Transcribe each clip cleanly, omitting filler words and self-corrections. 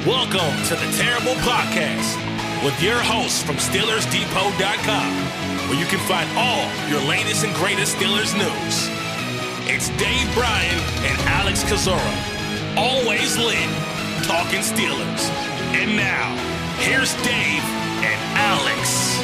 Welcome to the Terrible Podcast with your hosts from SteelersDepot.com, where you can find all your latest and greatest Steelers news. It's Dave Bryan and Alex Kozora, always lit, talking Steelers. And now, here's Dave and Alex.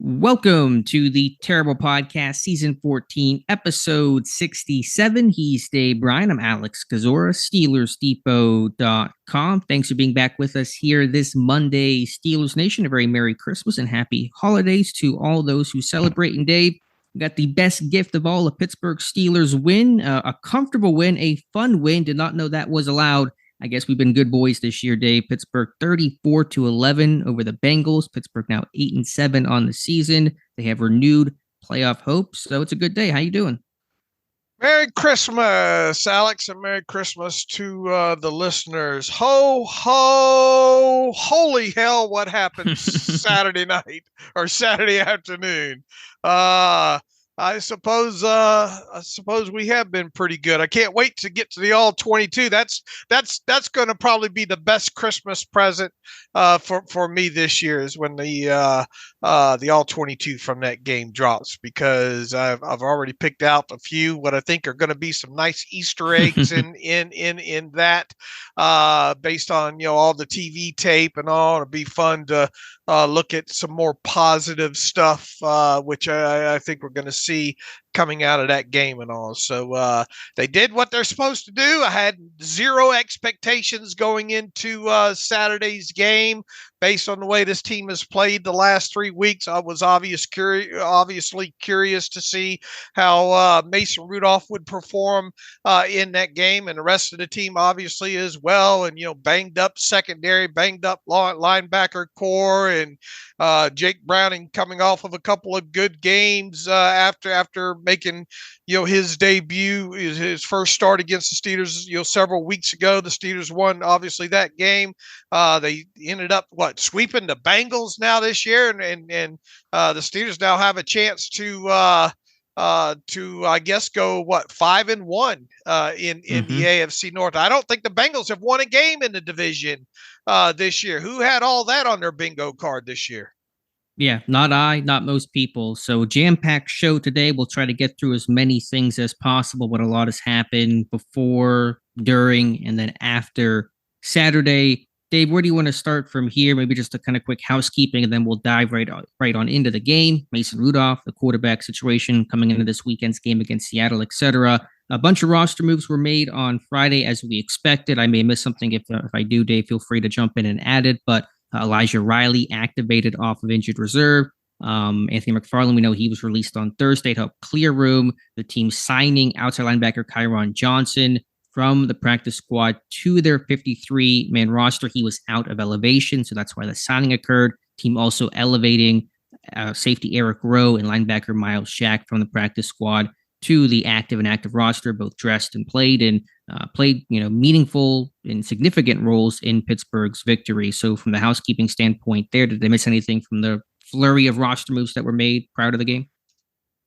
Welcome to the Terrible Podcast, Season 14, Episode 67. He's Dave Bryan. I'm Alex Kozora, SteelersDepot.com. Thanks for being back with us here this Monday, Steelers Nation. A very Merry Christmas and Happy Holidays to all those who celebrate. And Dave, we got the best gift of all, a Pittsburgh Steelers win, a comfortable win, a fun win. Did not know that was allowed. I guess we've been good boys this year, Dave. Pittsburgh 34-11 over the Bengals. Pittsburgh now 8-7 on the season. They have renewed playoff hopes, so it's a good day. How you doing? Merry Christmas, Alex, and Merry Christmas to the listeners. Ho, ho, holy hell, what happened Saturday night or Saturday afternoon? I suppose we have been pretty good. I can't wait to get to the all 22. That's going to probably be the best Christmas present for me this year is when the all 22 from that game drops, because I've already picked out a few what I think are going to be some nice Easter eggs in that based on all the TV tape and all. It'll be fun to look at some more positive stuff, which I think we're going to see coming out of that game and all. So they did what they're supposed to do. I had zero expectations going into Saturday's game based on the way this team has played the last 3 weeks. I was obviously curious to see how Mason Rudolph would perform in that game, and the rest of the team obviously as well. And, banged up secondary, banged up linebacker core, and Jake Browning coming off of a couple of good games after making his debut, his first start against the Steelers several weeks ago. The Steelers won obviously that game. They ended up sweeping the Bengals now this year, and the Steelers now have a chance to I guess go 5-1 in the AFC North. I don't think the Bengals have won a game in the division this year. Who had all that on their bingo card this year? Yeah, not I, not most people. So jam-packed show today. We'll try to get through as many things as possible, but a lot has happened before, during, and then after Saturday. Dave, where do you want to start from here? Maybe just a kind of quick housekeeping, and then we'll dive right on into the game. Mason Rudolph, the quarterback situation coming into this weekend's game against Seattle, etc. A bunch of roster moves were made on Friday as we expected. I may miss something. If I do, Dave, feel free to jump in and add it. But Elijah Riley activated off of injured reserve. Anthony McFarland, we know he was released on Thursday to help clear room. The team signing outside linebacker Kyron Johnson from the practice squad to their 53-man roster. He was out of elevation, so that's why the signing occurred. Team also elevating safety Eric Rowe and linebacker Miles Shack from the practice squad to the active roster, both dressed and played meaningful and significant roles in Pittsburgh's victory. So from the housekeeping standpoint there, did they miss anything from the flurry of roster moves that were made prior to the game?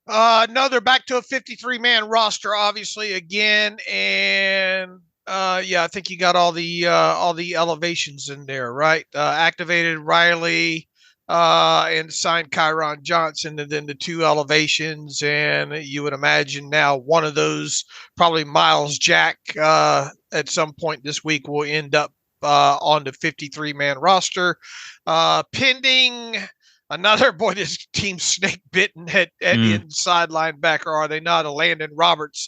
No, they're back to a 53-man roster, obviously, again. And I think you got all the elevations in there, right? Activated Riley and signed Kyron Johnson, and then the two elevations. And you would imagine now one of those, probably Miles Jack, at some point this week will end up on the 53-man roster, pending another, boy, this team snake bitten at inside linebacker, are they not? Landon Roberts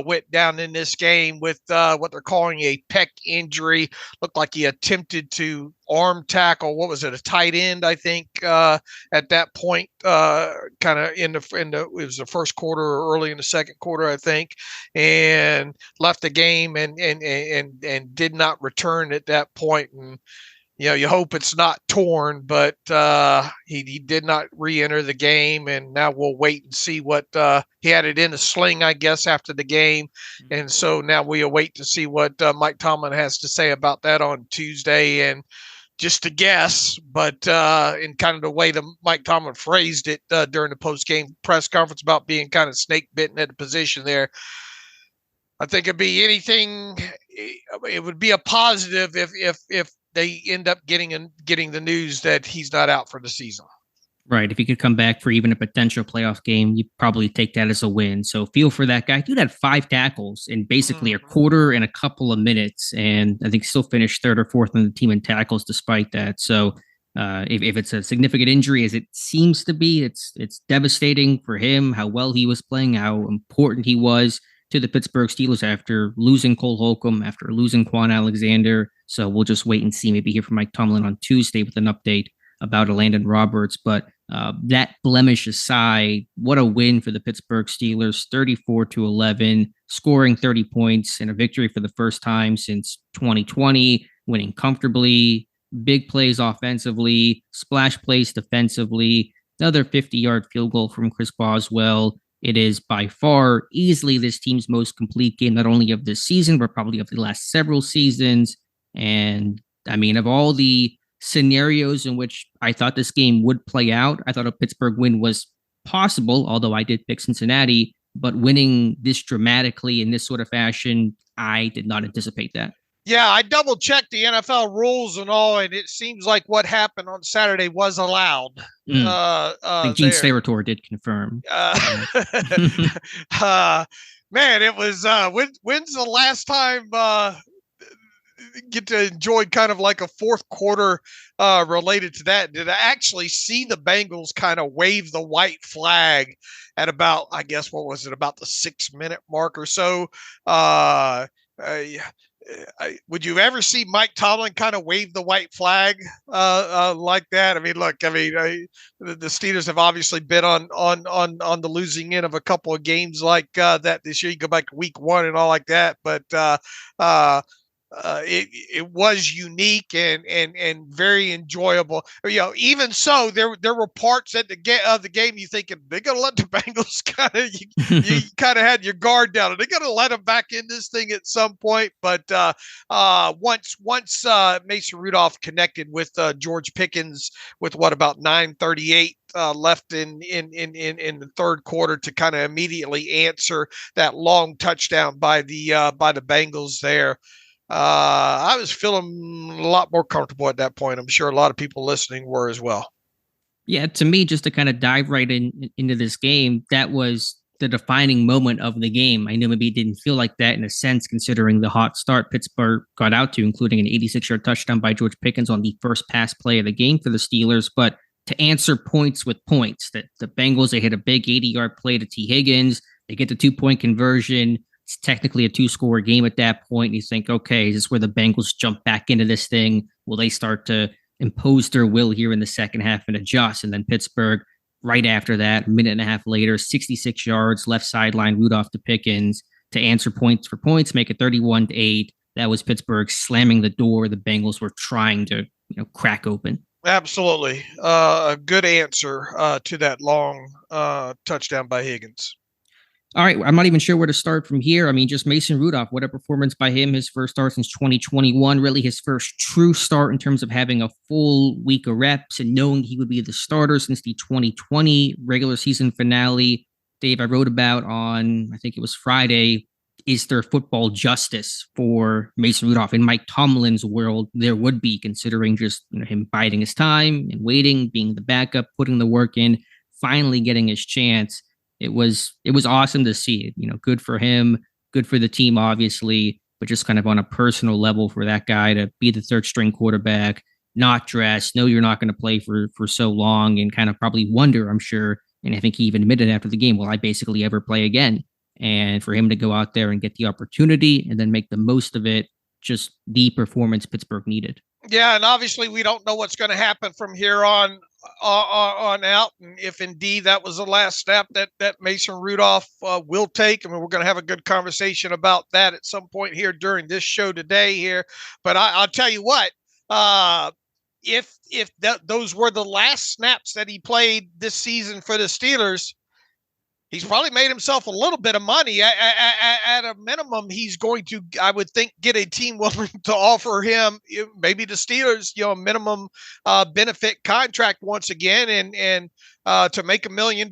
went down in this game with what they're calling a pec injury. Looked like he attempted to arm tackle. What was it? A tight end, I think, at that point, kind of it was the first quarter or early in the second quarter, I think, and left the game and did not return at that point. And you hope it's not torn, but he did not re-enter the game, and now we'll wait and see what he had it in a sling, I guess, after the game. And so now we await to see what Mike Tomlin has to say about that on Tuesday. And just a guess, but in kind of the way that Mike Tomlin phrased it during the post-game press conference about being kind of snake bitten at the position there, I think it'd be anything. It would be a positive if they end up getting the news that he's not out for the season. Right. If he could come back for even a potential playoff game, you'd probably take that as a win. So feel for that guy. Dude had 5 tackles in basically a quarter and a couple of minutes. And I think still finished 3rd or 4th on the team in tackles despite that. So if it's a significant injury, as it seems to be, it's devastating for him, how well he was playing, how important he was to the Pittsburgh Steelers after losing Cole Holcomb, after losing Quan Alexander. So we'll just wait and see, maybe hear from Mike Tomlin on Tuesday with an update about Landon Roberts. But that blemish aside, what a win for the Pittsburgh Steelers, 34-11, scoring 30 points in a victory for the first time since 2020, winning comfortably, big plays offensively, splash plays defensively, another 50-yard field goal from Chris Boswell. It is by far easily this team's most complete game, not only of this season, but probably of the last several seasons. And I mean, of all the scenarios in which I thought this game would play out, I thought a Pittsburgh win was possible, although I did pick Cincinnati, but winning this dramatically in this sort of fashion, I did not anticipate that. Yeah, I double checked the NFL rules and all, and it seems like what happened on Saturday was allowed. I think Gene Steratore did confirm. Man, it was when's the last time get to enjoy kind of like a fourth quarter related to that? Did I actually see the Bengals kind of wave the white flag at about, I guess, what was it, about the 6-minute mark or so? Would you ever see Mike Tomlin kind of wave the white flag like that? I mean, look, the Steelers have obviously been on the losing end of a couple of games like that this year. You go back to week 1 and all like that, but it was unique and very enjoyable. You know, even so, there were parts at the game you thinking they're gonna let the Bengals you kind of had your guard down, and they're gonna let them back in this thing at some point. But once Mason Rudolph connected with George Pickens with about 9:38 left in the third quarter to kind of immediately answer that long touchdown by the Bengals there. I was feeling a lot more comfortable at that point. I'm sure a lot of people listening were as well. Yeah, to me, just to kind of dive right into this game, that was the defining moment of the game. I know maybe it didn't feel like that in a sense, considering the hot start Pittsburgh got out to, including an 86-yard touchdown by George Pickens on the first pass play of the game for the Steelers. But to answer points with points, that the Bengals, they hit a big 80-yard play to T. Higgins. They get the 2-point conversion. It's technically a 2-score game at that point. You think, okay, is this where the Bengals jump back into this thing? Will they start to impose their will here in the second half and adjust? And then Pittsburgh, right after that, a minute and a half later, 66 yards, left sideline, Rudolph to Pickens to answer points for points, make it 31-8. That was Pittsburgh slamming the door the Bengals were trying to crack open. Absolutely. A good answer to that long touchdown by Higgins. All right, I'm not even sure where to start from here. I mean, just Mason Rudolph, what a performance by him, his first start since 2021, really his first true start in terms of having a full week of reps and knowing he would be the starter since the 2020 regular season finale. Dave, I wrote about on, I think it was Friday, is there football justice for Mason Rudolph? In Mike Tomlin's world, there would be, considering just him biding his time and waiting, being the backup, putting the work in, finally getting his chance. It was awesome to see it. Good for him, good for the team, obviously, but just kind of on a personal level for that guy to be the third string quarterback, not dressed, know you're not going to play for so long, and kind of probably wonder, I'm sure, and I think he even admitted after the game, will I basically ever play again? And for him to go out there and get the opportunity and then make the most of it, just the performance Pittsburgh needed. Yeah, and obviously we don't know what's going to happen from here on out, and if indeed that was the last snap that Mason Rudolph will take. I mean, we're going to have a good conversation about that at some point here during this show today here. But I'll tell you what, if those were the last snaps that he played this season for the Steelers, he's probably made himself a little bit of money. At a minimum, he's going to, I would think, get a team willing to offer him, maybe the Steelers, a minimum benefit contract once again, and to make $1 million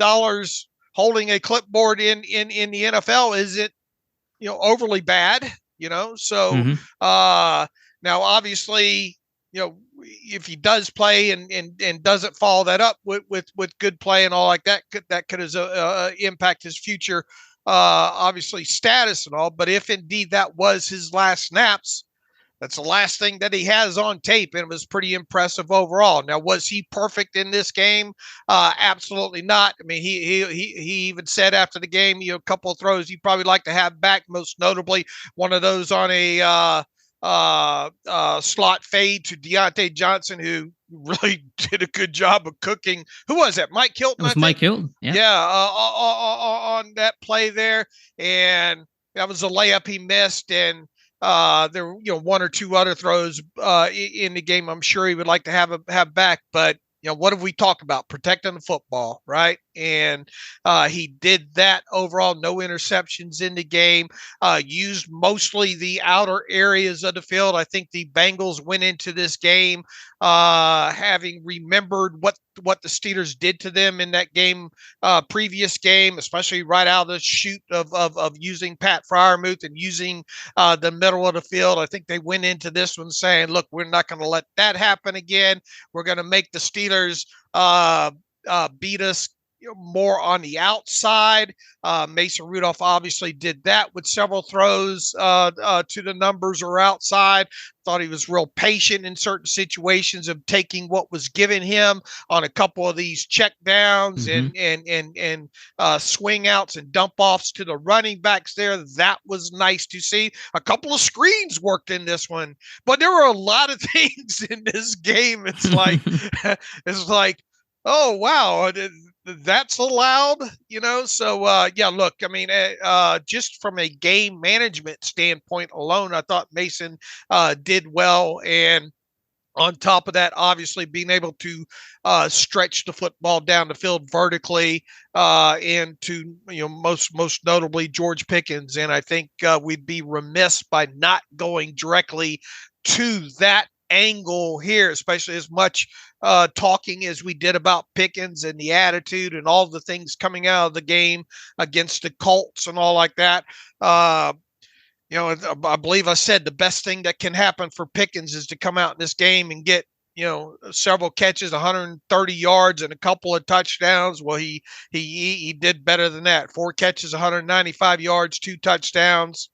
holding a clipboard in the NFL isn't, overly bad, So now, obviously, if he does play and doesn't follow that up with good play and all like that, could impact his future, obviously status and all. But if indeed that was his last snaps, that's the last thing that he has on tape, and it was pretty impressive overall. Now, was he perfect in this game? Absolutely not. I mean, he even said after the game, a couple of throws he'd probably like to have back, most notably one of those on a slot fade to Deontay Johnson, who really did a good job of cooking. Who was that? Mike Hilton. It was Mike Hilton. Yeah. On that play there, and that was a layup he missed, and there were one or two other throws in the game I'm sure he would like to have back, but what have we talked about? Protecting the football, right? And he did that overall. No interceptions in the game. Used mostly the outer areas of the field. I think the Bengals went into this game having remembered what the Steelers did to them in that game, previous game, especially right out of the chute of using Pat Freiermuth and using the middle of the field. I think they went into this one saying, look, we're not going to let that happen again. We're going to make the Steelers beat us more on the outside. Mason Rudolph obviously did that with several throws to the numbers or outside. Thought he was real patient in certain situations of taking what was given him on a couple of these check downs and swing outs and dump offs to the running backs there. That was nice to see. A couple of screens worked in this one, but there were a lot of things in this game. It's like, oh, wow, that's allowed, So, yeah, look, I mean, just from a game management standpoint alone, I thought Mason did well. And on top of that, obviously being able to stretch the football down the field vertically and to, most notably George Pickens. And I think we'd be remiss by not going directly to that angle here, especially as much talking as we did about Pickens and the attitude and all the things coming out of the game against the Colts and all like that. I believe I said the best thing that can happen for Pickens is to come out in this game and get, several catches, 130 yards and a couple of touchdowns. Well, he did better than that. 4 catches, 195 yards, 2 touchdowns.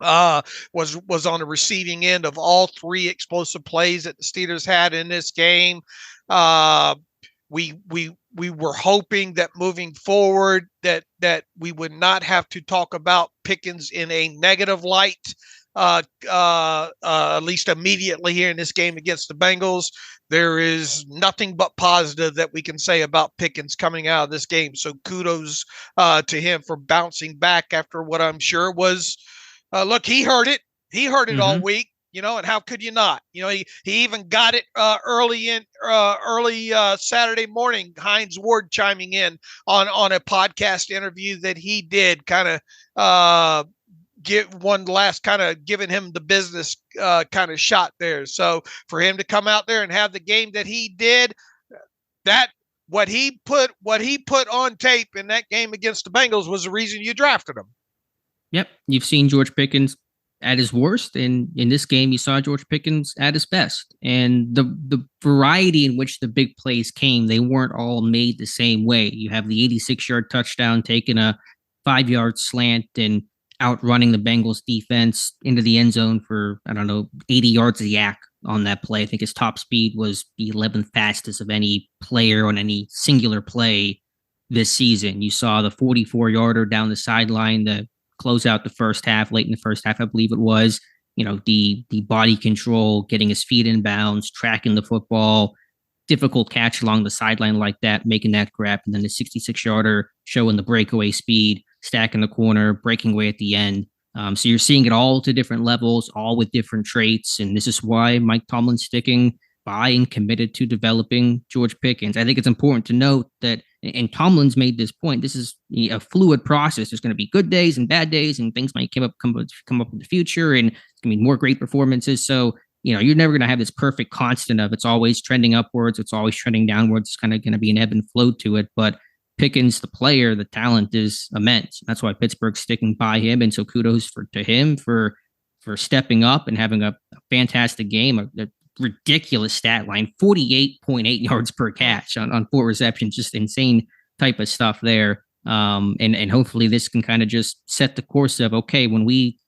Was on the receiving end of all 3 explosive plays that the Steelers had in this game. We were hoping that moving forward that we would not have to talk about Pickens in a negative light, at least immediately here in this game against the Bengals. There is nothing but positive that we can say about Pickens coming out of this game. So kudos to him for bouncing back after what I'm sure was. Look, he heard it. He heard it all week, and how could you not? He even got it early Saturday morning. Hines Ward chiming in on a podcast interview that he did, kind of give one last kind of giving him the business kind of shot there. So for him to come out there and have the game that he did, that what he put on tape in that game against the Bengals was the reason you drafted him. Yep. You've seen George Pickens at his worst. And in this game, you saw George Pickens at his best. And the variety in which the big plays came, they weren't all made the same way. You have the 86-yard touchdown taking a 5-yard slant and outrunning the Bengals defense into the end zone for, 80 yards of yak on that play. I think his top speed was the 11th fastest of any player on any singular play this season. You saw the 44-yarder down the sideline, the close out the first half, late in the first half, I believe it was, the body control, getting his feet in bounds, tracking the football, difficult catch along the sideline like that, making that grab, and then the 66-yarder showing the breakaway speed, stacking the corner, breaking away at the end. So you're seeing it all to different levels, all with different traits. And this is why Mike Tomlin's sticking by and committed to developing George Pickens. I think it's important to note that And Tomlin's made this point. This is a fluid process. There's going to be good days and bad days, and things might come up in the future, and it's going to be more great performances. So, you're never going to have this perfect constant of it's always trending upwards, it's always trending downwards. It's kind of going to be an ebb and flow to it. But Pickens, the player, the talent is immense. That's why Pittsburgh's sticking by him. And so kudos to him for stepping up and having a fantastic game, a ridiculous stat line, 48.8 yards per catch on 4 receptions, just insane type of stuff there. And hopefully this can kind of just set the course of, okay, when we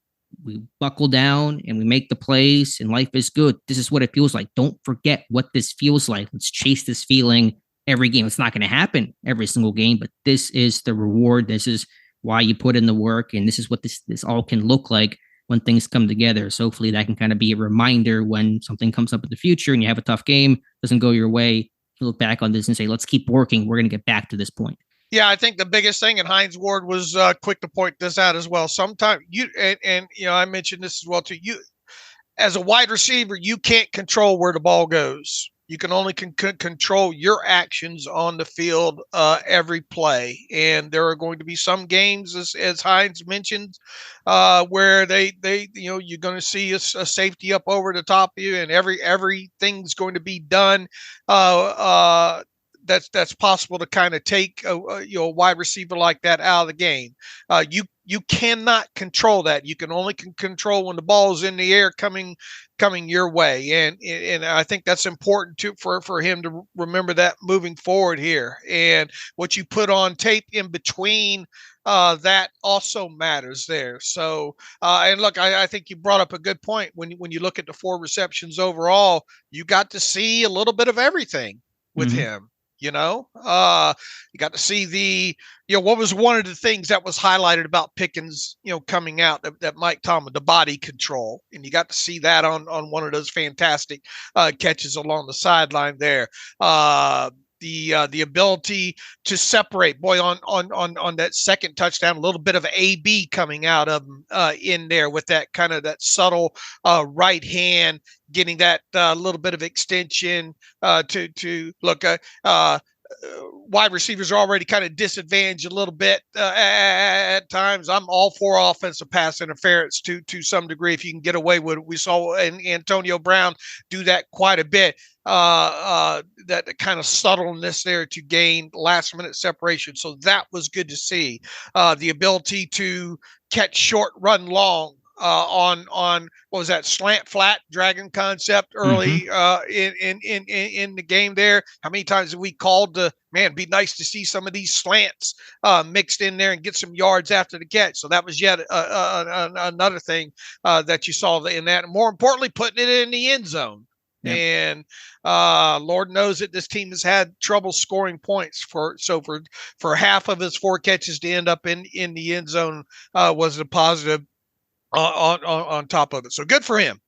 buckle down and we make the plays and life is good, this is what it feels like. Don't forget what this feels like. Let's chase this feeling every game. It's not going to happen every single game, but this is the reward. This is why you put in the work, and this is what this all can look like when things come together. So hopefully that can kind of be a reminder when something comes up in the future and you have a tough game, doesn't go your way, you look back on this and say, let's keep working. We're going to get back to this point. Yeah, I think the biggest thing, and Hines Ward was quick to point this out as well. Sometimes I mentioned this as well too. You, as a wide receiver, you can't control where the ball goes. You can only control your actions on the field every play. And there are going to be some games, as Hines mentioned, where you're going to see a safety up over the top of you, and everything's going to be done that's possible to kind of take a wide receiver like that out of the game. You cannot control that. You can only control when the ball is in the air coming your way, and I think that's important for him to remember that moving forward here. And what you put on tape in between that also matters there. So and look, I think you brought up a good point when you look at the 4 receptions overall. You got to see a little bit of everything with him. You got to see what was one of the things that was highlighted about Pickens, coming out, that Mike Tomlin, the body control. And you got to see that on one of those fantastic catches along the sideline there. The ability to separate, boy, on that second touchdown, a little bit of AB coming out of him in there with that kind of that subtle right hand, getting that little bit of extension to look. Wide receivers are already kind of disadvantaged a little bit at times. I'm all for offensive pass interference to some degree if you can get away with it. We saw Antonio Brown do that quite a bit. That kind of subtleness there to gain last minute separation. So that was good to see. The ability to catch short, run long. On what was that, slant flat dragon concept early in the game there. How many times have we called to, man, be nice to see some of these slants mixed in there and get some yards after the catch. So that was yet another thing that you saw in that. And more importantly, putting it in the end zone. Yep. And Lord knows that this team has had trouble scoring points for half of his 4 catches to end up in the end zone was a positive on top of it. So good for him.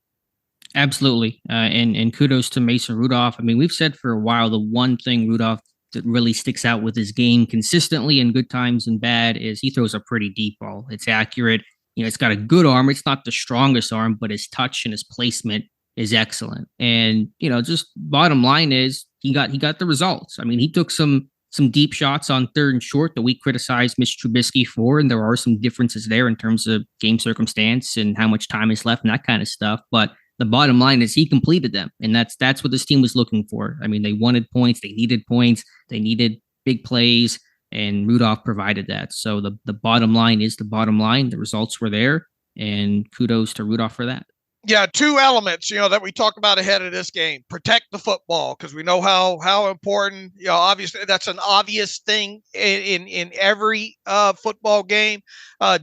Absolutely. And kudos to Mason Rudolph. I mean, we've said for a while, the one thing Rudolph that really sticks out with his game consistently in good times and bad is he throws a pretty deep ball. It's accurate. It's got a good arm. It's not the strongest arm, but his touch and his placement is excellent. And, just bottom line is he got the results. I mean, he took some deep shots on 3rd and short that we criticized Mitch Trubisky for, and there are some differences there in terms of game circumstance and how much time is left and that kind of stuff. But the bottom line is he completed them, and that's what this team was looking for. I mean, they wanted points, they needed big plays, and Rudolph provided that. So the bottom line is the bottom line. The results were there, and kudos to Rudolph for that. Yeah, 2 elements, that we talked about ahead of this game. Protect the football, because we know how important, obviously that's an obvious thing in every football game.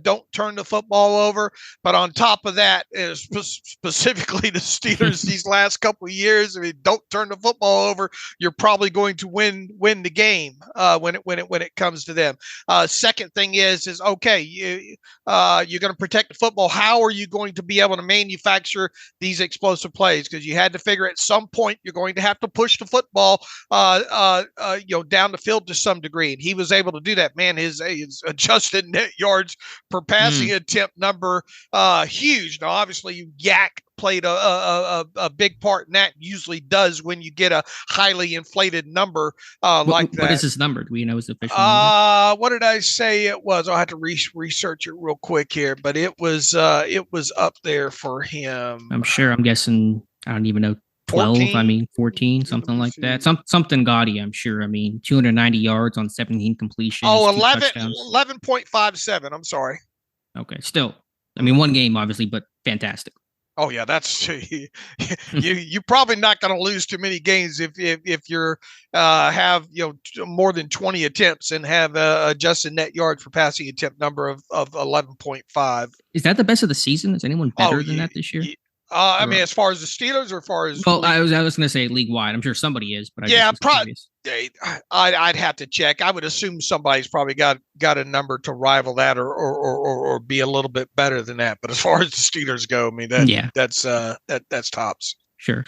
Don't turn the football over. But on top of that, specifically the Steelers these last couple of years, I mean, don't turn the football over. You're probably going to win the game when it comes to them. Second thing is okay, you're going to protect the football. How are you going to be able to manufacture these explosive plays? Because you had to figure at some point you're going to have to push the football down the field to some degree, and he was able to do that. Man, his adjusted net yards per passing attempt number huge. Now obviously you yak played a big part in that. Usually does when you get a highly inflated number like that. What is this number? Do we know his official number? What did I say it was? I'll have to research it real quick here, but it was up there for him. I'm sure. I'm guessing. I don't even know. 12. 14? I mean 14, something like that. Something gaudy. I'm sure. I mean 290 yards on 17 completions. Oh, 11.57. I'm sorry. Okay, still. I mean, one game obviously, but fantastic. Oh yeah, that's you're probably not going to lose too many games if you're have more than 20 attempts and have adjusted net yards per passing attempt number of 11.5. Is that the best of the season? Is anyone better than that this year? I mean, as far as the Steelers, or as far as I was going to say league wide. I'm sure somebody is, but probably. I'd have to check. I would assume somebody's probably got a number to rival that, or be a little bit better than that. But as far as the Steelers go, I mean, that's tops. Sure.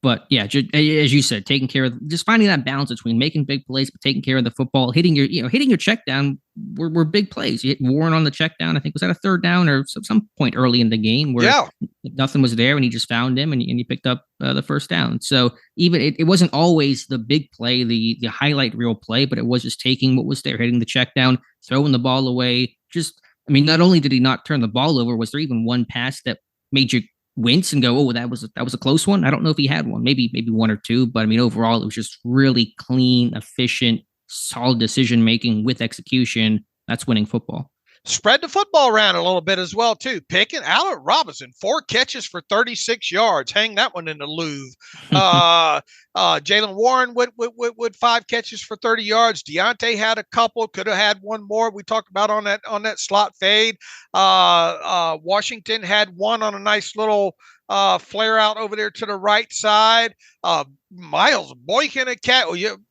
But yeah, as you said, taking care of just finding that balance between making big plays, but taking care of the football, hitting your check down were big plays. You hit Warren on the check down. I think was that a third down or some point early in the game where nothing was there and he just found him and he picked up the first down. So even it wasn't always the big play, the highlight reel play, but it was just taking what was there, hitting the check down, throwing the ball away. Not only did he not turn the ball over, was there even one pass that made you wince and go, oh, that was a close one? I don't know if he had one, maybe one or two, but I mean, overall, it was just really clean, efficient, solid decision making with execution. That's winning football. Spread the football around a little bit as well, too. Pickens, Allen Robinson, 4 catches for 36 yards. Hang that one in the Louvre. Jaylen Warren with 5 catches for 30 yards. Deontay had a couple, could have had one more. We talked about on that slot fade. Washington had one on a nice little flare out over there to the right side. Miles Boykin a catch.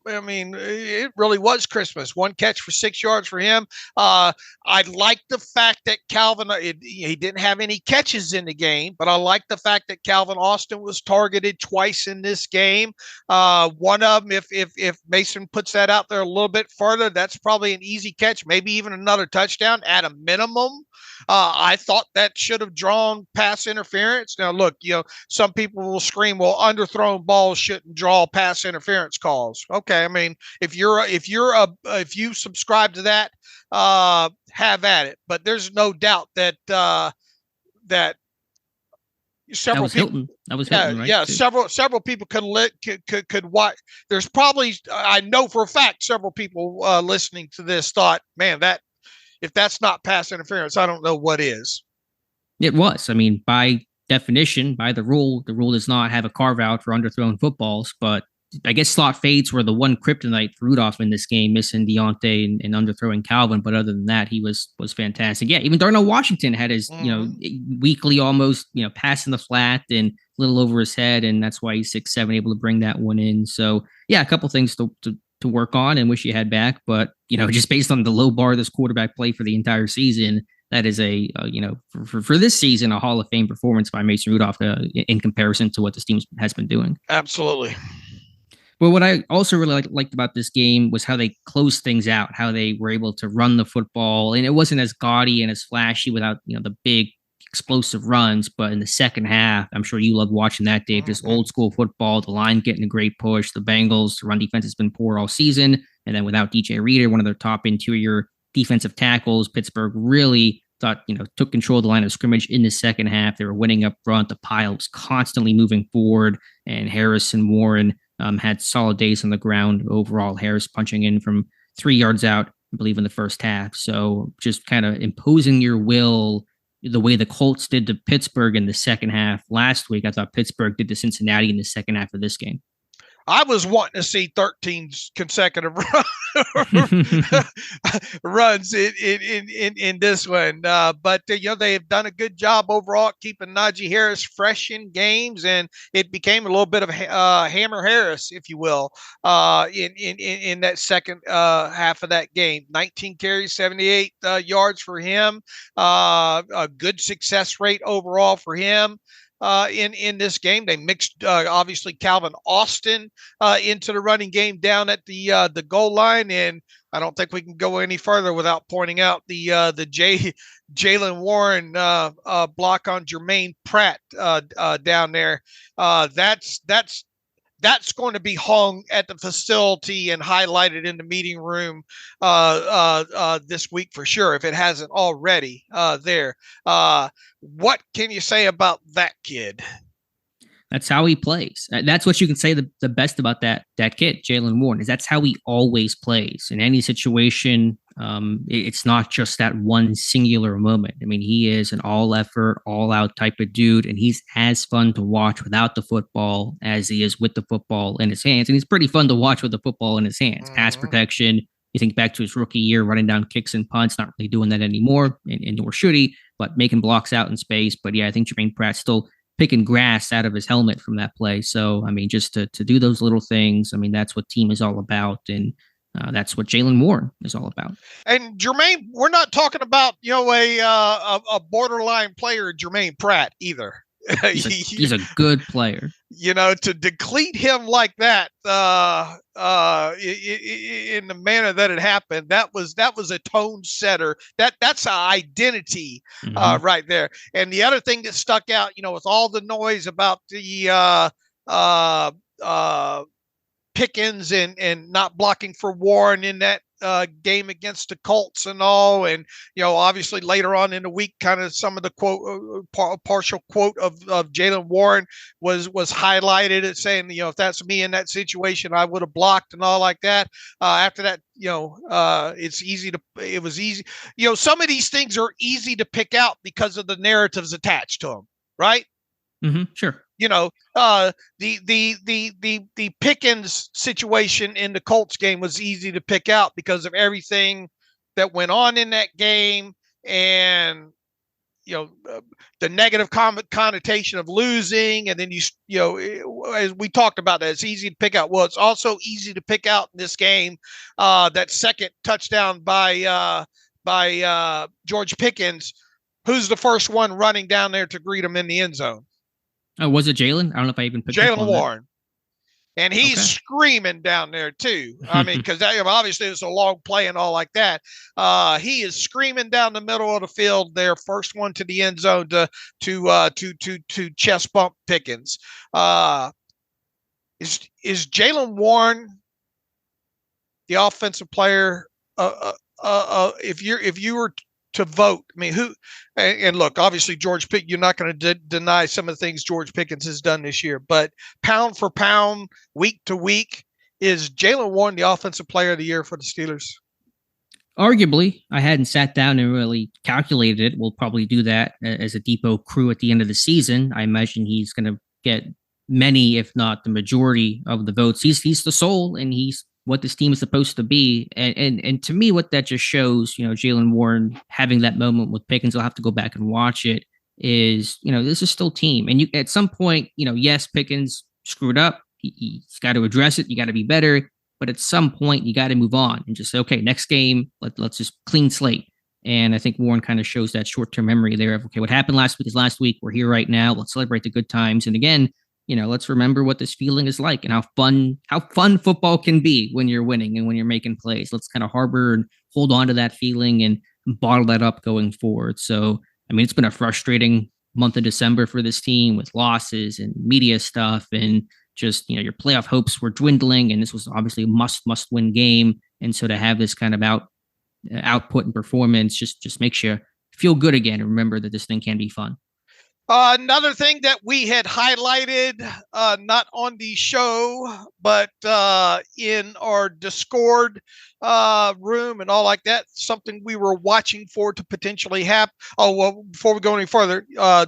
I mean, it really was Christmas. 1 catch for 6 yards for him. I like the fact that Calvin, he didn't have any catches in the game, but I like the fact that Calvin Austin was targeted twice in this game. One of them, if Mason puts that out there a little bit further, that's probably an easy catch, maybe even another touchdown at a minimum. I thought that should have drawn pass interference. Now, look, some people will scream, well, underthrown balls shouldn't draw pass interference calls. Okay, I mean, if you subscribe to that, have at it. But there's no doubt that several people. Hilton. That was Hilton, right? Yeah, several people could watch. There's probably, I know for a fact, several people listening to this thought, man, if that's not pass interference, I don't know what is. It was. I mean, by definition, by the rule does not have a carve out for underthrown footballs, but I guess slot fades were the one kryptonite for Rudolph in this game, missing Deontay and underthrowing Calvin. But other than that, he was fantastic. Yeah, even Darnell Washington had his, weekly almost, pass in the flat and a little over his head. And that's why he's 6'7", able to bring that one in. So yeah, a couple things to work on and wish you had back. But, just based on the low bar this quarterback played for the entire season, that is for this season, a Hall of Fame performance by Mason Rudolph in comparison to what this team has been doing. Absolutely. But what I also really liked about this game was how they closed things out, how they were able to run the football. And it wasn't as gaudy and as flashy without, the big explosive runs. But in the second half, I'm sure you love watching that, Dave, just old school football, the line getting a great push. The Bengals' run defense has been poor all season. And then without DJ Reader, one of their top interior defensive tackles, Pittsburgh really took control of the line of scrimmage in the second half. They were winning up front. The pile was constantly moving forward. And Harris and Warren had solid days on the ground overall. Harris punching in from 3 yards out, I believe, in the first half. So just kind of imposing your will the way the Colts did to Pittsburgh in the second half last week. I thought Pittsburgh did to Cincinnati in the second half of this game. I was wanting to see 13 consecutive runs in this one, but they have done a good job overall keeping Najee Harris fresh in games, and it became a little bit of Hammer Harris, if you will, in that second half of that game. 19 carries, 78 yards for him, a good success rate overall for him. in this game. They mixed obviously Calvin Austin into the running game down at the goal line, and I don't think we can go any further without pointing out the Jaylen Warren block on Jermaine Pratt down there. That's going to be hung at the facility and highlighted in the meeting room this week for sure, if it hasn't already there. What can you say about that kid? That's how he plays. That's what you can say the best about that kid, Jaylen Warren, is that's how he always plays in any situation. It's not just that one singular moment. I mean, he is an all effort, all out type of dude, and he's as fun to watch without the football as he is with the football in his hands. And he's pretty fun to watch with the football in his hands. Pass protection. You think back to his rookie year, running down kicks and punts, not really doing that anymore, and nor should he, but making blocks out in space. But yeah, I think Jermaine Pratt's still picking grass out of his helmet from that play. So, I mean, just to do those little things, I mean, that's what team is all about. And that's what Jaylen Warren is all about. And Jermaine, we're not talking about, a borderline player, Jermaine Pratt, either. He's a good player. To deplete him like that in the manner that it happened, that was a tone setter. That's an identity right there. And the other thing that stuck out, with all the noise about the Pickens and not blocking for Warren in that game against the Colts and all, and obviously later on in the week, kind of some of the partial quote of Jaylen Warren was highlighted as saying, if that's me in that situation, I would have blocked and all like that. After that, it was easy. Some of these things are easy to pick out because of the narratives attached to them, right? Sure. The Pickens situation in the Colts game was easy to pick out because of everything that went on in that game, and the negative connotation of losing, and then as we talked about that, it's easy to pick out. Well, it's also easy to pick out in this game that second touchdown by George Pickens, who's the first one running down there to greet him in the end zone. Oh, was it Jaylen? I don't know if I even picked up on Jaylen Warren. And he's screaming down there too. I mean, because obviously it's a long play and all like that. He is screaming down the middle of the field there, first one to the end zone to chest bump Pickens. Is Jaylen Warren the offensive player? If you were to vote, I mean, who? And look, obviously George Pickens, you're not going to deny some of the things George Pickens has done this year, but pound for pound, week to week, is Jaylen Warren the offensive player of the year for the Steelers? Arguably. I hadn't sat down and really calculated it. We'll probably do that as a depot crew at the end of the season. I imagine he's going to get many, if not the majority of the votes. He's the soul, and he's what this team is supposed to be. And to me, what that just shows, Jaylen Warren having that moment with Pickens, I'll have to go back and watch it, is, this is still team. And you, at some point, yes, Pickens screwed up. He's got to address it. You got to be better. But at some point, you got to move on and just say, okay, next game, let's just clean slate. And I think Warren kind of shows that short-term memory there of, okay, what happened last week is last week. We're here right now. Let's celebrate the good times. And again, let's remember what this feeling is like and how fun football can be when you're winning and when you're making plays. Let's kind of harbor and hold on to that feeling and bottle that up going forward. So, I mean, it's been a frustrating month of December for this team with losses and media stuff, and just, your playoff hopes were dwindling, and this was obviously a must win game. And so to have this kind of output and performance just makes you feel good again and remember that this thing can be fun. Another thing that we had highlighted, not on the show, but in our Discord room and all like that, something we were watching for to potentially happen. Oh, well, before we go any further,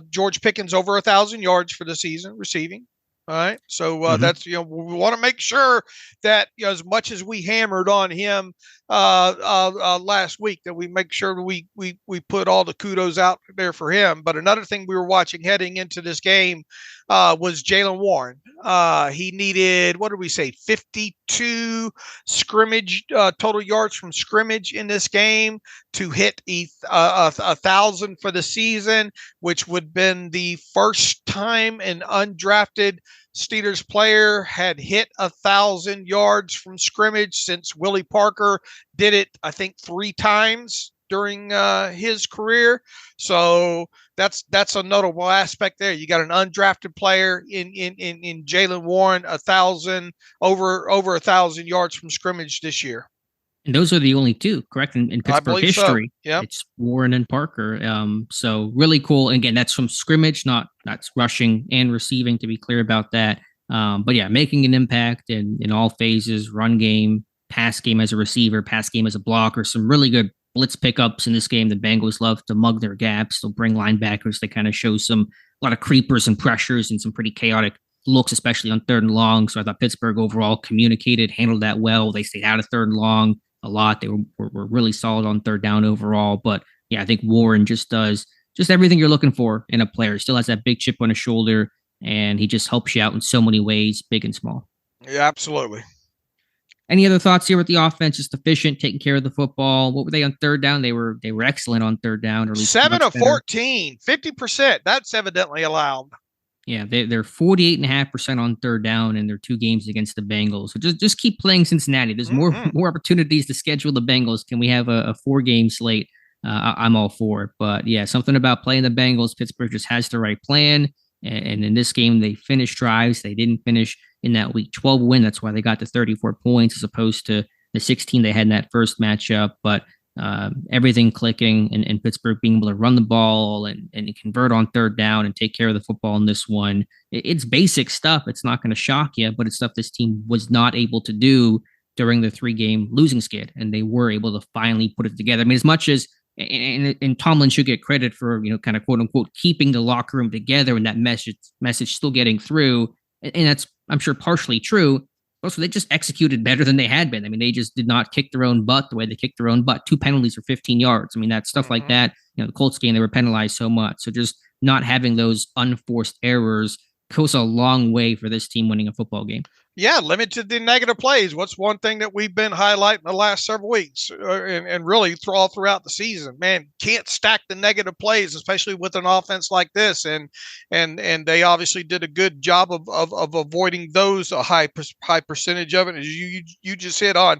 George Pickens over 1,000 yards for the season receiving. All right. So that's, we want to make sure that, as much as we hammered on him last week, that we make sure we put all the kudos out there for him. But another thing we were watching heading into this game was Jaylen Warren. He needed, what did we say, 52 scrimmage total yards from scrimmage in this game to hit 1,000 for the season, which would have been the first time an undrafted Steelers player had hit 1,000 yards from scrimmage since Willie Parker did it, I think, 3 times during his career. So that's a notable aspect there. You got an undrafted player in Jaylen Warren, over 1,000 yards from scrimmage this year. And those are the only two, correct? In Pittsburgh history, so. Yep. It's Warren and Parker. So really cool. And again, that's from scrimmage, not rushing and receiving, to be clear about that. But yeah, making an impact in all phases: run game, pass game as a receiver, pass game as a blocker. Some really good blitz pickups in this game. The Bengals love to mug their gaps. They'll bring linebackers. They kind of show a lot of creepers and pressures and some pretty chaotic looks, especially on 3rd and long. So I thought Pittsburgh overall handled that well. They stayed out of 3rd and long a lot. They were really solid on 3rd down overall. But yeah, I think Warren just does everything you're looking for in a player. Still has that big chip on his shoulder, and he just helps you out in so many ways, big and small. Yeah, absolutely. Any other thoughts here with the offense? Just efficient, taking care of the football. What were they on 3rd down? They were excellent on 3rd down. Or at least 7 of 14, 50%. That's evidently allowed. Yeah, they're 48.5% on 3rd down in their 2 games against the Bengals. So just keep playing Cincinnati. There's more opportunities to schedule the Bengals. Can we have a 4-game slate? I'm all for it. But yeah, something about playing the Bengals. Pittsburgh just has the right plan. And in this game, they finished drives. They didn't finish in that Week 12 win. That's why they got to 34 points as opposed to the 16 they had in that first matchup. But everything clicking and Pittsburgh being able to run the ball and convert on 3rd down and take care of the football in this one. It's basic stuff. It's not going to shock you, but it's stuff this team was not able to do during the 3-game losing skid. And they were able to finally put it together. I mean, as much as, and Tomlin should get credit for, kind of quote unquote, keeping the locker room together and that message still getting through. And that's, I'm sure, partially true. Also, they just executed better than they had been. I mean, they just did not kick their own butt the way they kicked their own butt. 2 penalties for 15 yards. I mean, that stuff like that. The Colts game, they were penalized so much. So just not having those unforced errors goes a long way for this team winning a football game. Yeah, limited the negative plays. What's one thing that we've been highlighting the last several weeks and really all throughout the season? Man, can't stack the negative plays, especially with an offense like this. And they obviously did a good job of avoiding those, a high percentage of it. As you just hit on,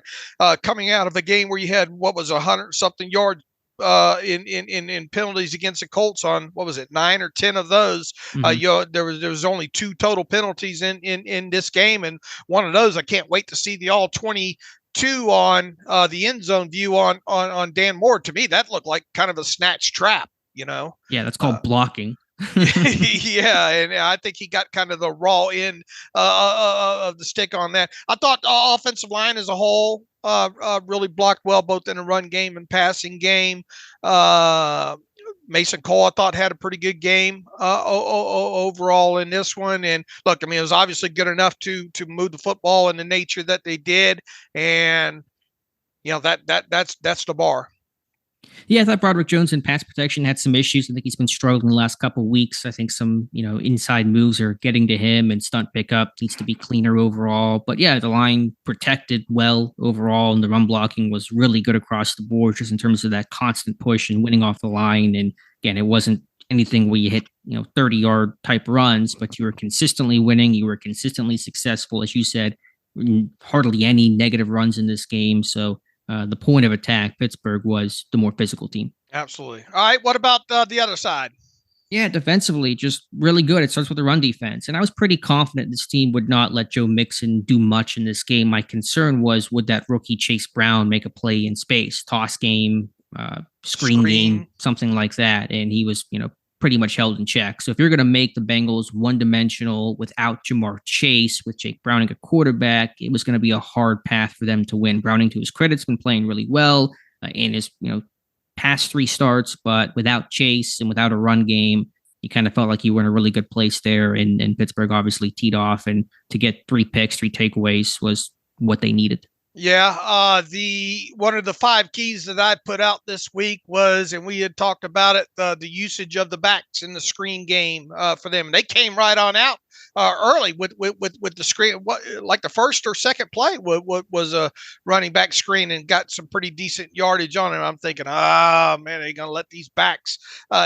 coming out of a game where you had, 100-something yards in penalties against the Colts on, 9 or 10 of those. There was only 2 total penalties in this game, and one of those I can't wait to see the all 22 on the end zone view on Dan Moore. To me, that looked like kind of a snatch trap. Yeah, that's called blocking. Yeah, and I think he got kind of the raw end of the stick on that. I thought the offensive line as a whole really blocked well, both in the run game and passing game. Mason Cole, I thought, had a pretty good game overall in this one. And look, I mean, it was obviously good enough to move the football in the nature that they did, and that's the bar. Yeah, I thought Broderick Jones in pass protection had some issues. I think he's been struggling the last couple of weeks. I think some, inside moves are getting to him, and stunt pickup needs to be cleaner overall. But yeah, the line protected well overall, and the run blocking was really good across the board, just in terms of that constant push and winning off the line. And again, it wasn't anything where you hit, 30-yard type runs, but you were consistently winning. You were consistently successful. As you said, hardly any negative runs in this game. So the point of attack, Pittsburgh was the more physical team. Absolutely. All right. What about the other side? Yeah, defensively, just really good. It starts with the run defense. And I was pretty confident this team would not let Joe Mixon do much in this game. My concern was, would that rookie Chase Brown make a play in space, toss game, screen game, something like that? And he was, pretty much held in check. So if you're going to make the Bengals one-dimensional without Jamar Chase, with Jake Browning at quarterback, it was going to be a hard path for them to win. Browning, to his credit, has been playing really well in his past 3 starts, but without Chase and without a run game, you kind of felt like you were in a really good place there. And Pittsburgh obviously teed off, and to get 3 picks, 3 takeaways was what they needed. Yeah, the one of the 5 keys that I put out this week was, and we had talked about it, the usage of the backs in the screen game for them. And they came right on out early with the screen. What, like the first or second play was a running back screen and got some pretty decent yardage on it. I'm thinking, man, they're gonna let these backs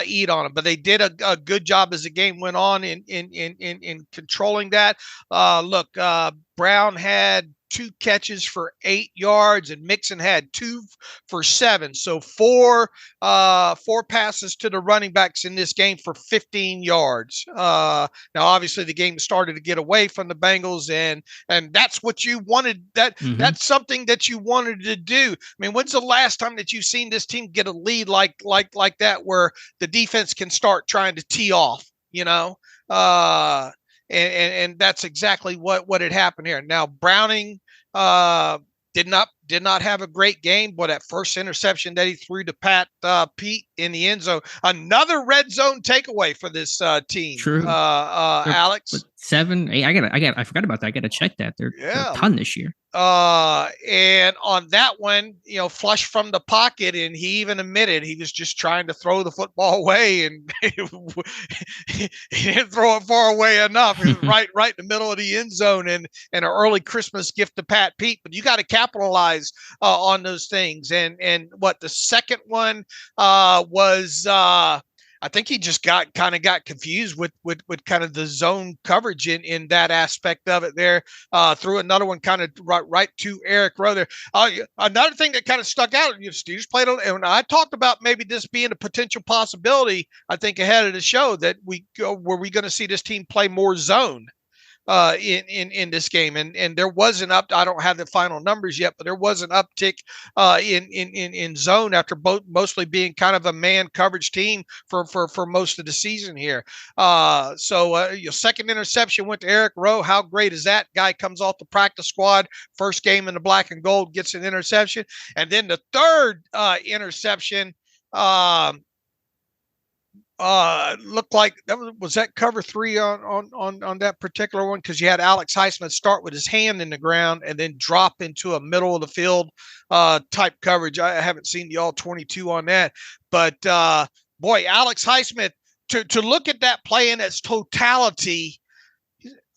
eat on them. But they did a good job as the game went on in controlling that. Look, Brown had 2 catches for 8 yards, and Mixon had 2 for 7. So 4 passes to the running backs in this game for 15 yards. Now, obviously, the game started to get away from the Bengals, and that's what you wanted. That's something that you wanted to do. I mean, when's the last time that you've seen this team get a lead like that, where the defense can start trying to tee off? And that's exactly what had happened here. Now, Browning did not have a great game, but that first interception that he threw to Pete in the end zone, another red zone takeaway for this team. True. Alex. 7, 8. I forgot about that. I got to check that. They're a ton this year. And on that one, flush from the pocket, and he even admitted he was just trying to throw the football away, and he didn't throw it far away enough. It was right in the middle of the end zone, and an early Christmas gift to Pete. But you got to capitalize on those things. And what the second one was. I think he just got confused with kind of the zone coverage in that aspect of it there. Threw another one kind of right to Eric Rowe there. Another thing that kind of stuck out, Steelers played on, and I talked about maybe this being a potential possibility, I think, ahead of the show, that were we going to see this team play more zone in this game, and there was an up. I don't have the final numbers yet, but there was an uptick in zone after mostly being kind of a man coverage team for most of the season here. So your second interception went to Eric Rowe. How great is that? Guy comes off the practice squad, first game in the black and gold, gets an interception, and then the third interception. Looked like was that cover 3 on that particular one, because you had Alex Highsmith start with his hand in the ground and then drop into a middle of the field type coverage. I haven't seen the all 22 on that, but boy, Alex Highsmith, to look at that play in its totality.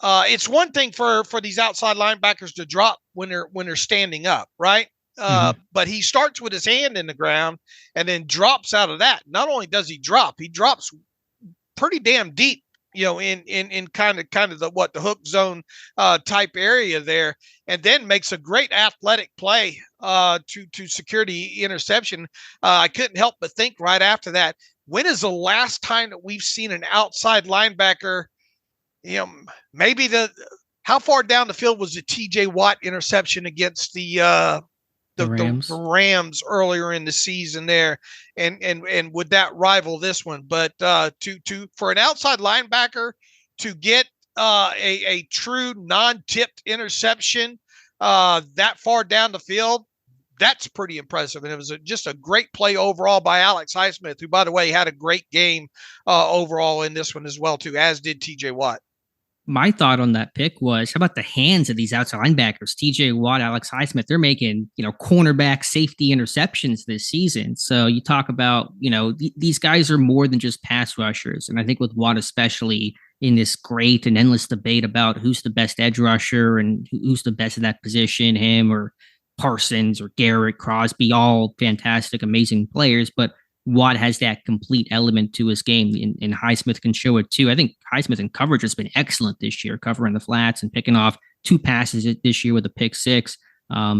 It's one thing for these outside linebackers to drop when they're standing up, right? But he starts with his hand in the ground and then drops out of that. Not only does he drops pretty damn deep, in kind of the hook zone type area there, and then makes a great athletic play to secure the interception. I couldn't help but think right after that, when is the last time that we've seen an outside linebacker, maybe how far down the field was the TJ Watt interception against the Rams earlier in the season there, and would that rival this one? But for an outside linebacker to get a true non-tipped interception that far down the field, that's pretty impressive. And it was just a great play overall by Alex Highsmith, who, by the way, had a great game overall in this one as well too, as did TJ Watt. My thought on that pick was, how about the hands of these outside linebackers? TJ Watt, Alex Highsmith, they're making, cornerback safety interceptions this season. So you talk about, these guys are more than just pass rushers. And I think with Watt, especially in this great and endless debate about who's the best edge rusher and who's the best at that position, him or Parsons or Garrett, Crosby, all fantastic, amazing players. But Watt has that complete element to his game, and Highsmith can show it too. I think Highsmith in coverage has been excellent this year, covering the flats and picking off 2 passes this year with a pick 6.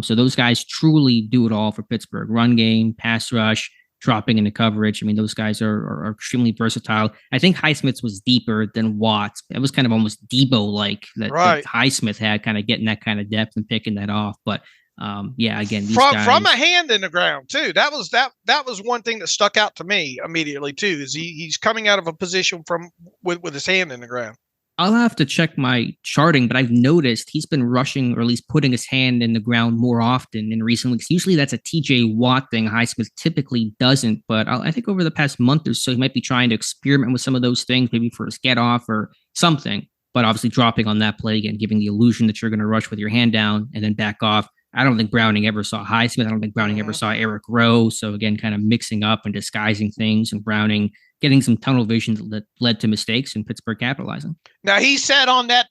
So those guys truly do it all for Pittsburgh: run game, pass rush, dropping into coverage. I mean, those guys are extremely versatile. I think Highsmith's was deeper than Watt's. It was kind of almost Debo-like that Highsmith had, kind of getting that kind of depth and picking that off. But again, these guys, from a hand in the ground too. That was one thing that stuck out to me immediately too. Is he's coming out of a position with his hand in the ground. I'll have to check my charting, but I've noticed he's been rushing or at least putting his hand in the ground more often in recent weeks. Usually that's a TJ Watt thing. Highsmith typically doesn't, but I think over the past month or so, he might be trying to experiment with some of those things, maybe for his get off or something, but obviously dropping on that play again, giving the illusion that you're going to rush with your hand down and then back off. I don't think Browning ever saw Highsmith. I don't think Browning ever saw Eric Rowe. So again, kind of mixing up and disguising things, and Browning getting some tunnel vision that led to mistakes and Pittsburgh capitalizing. Now, he said on that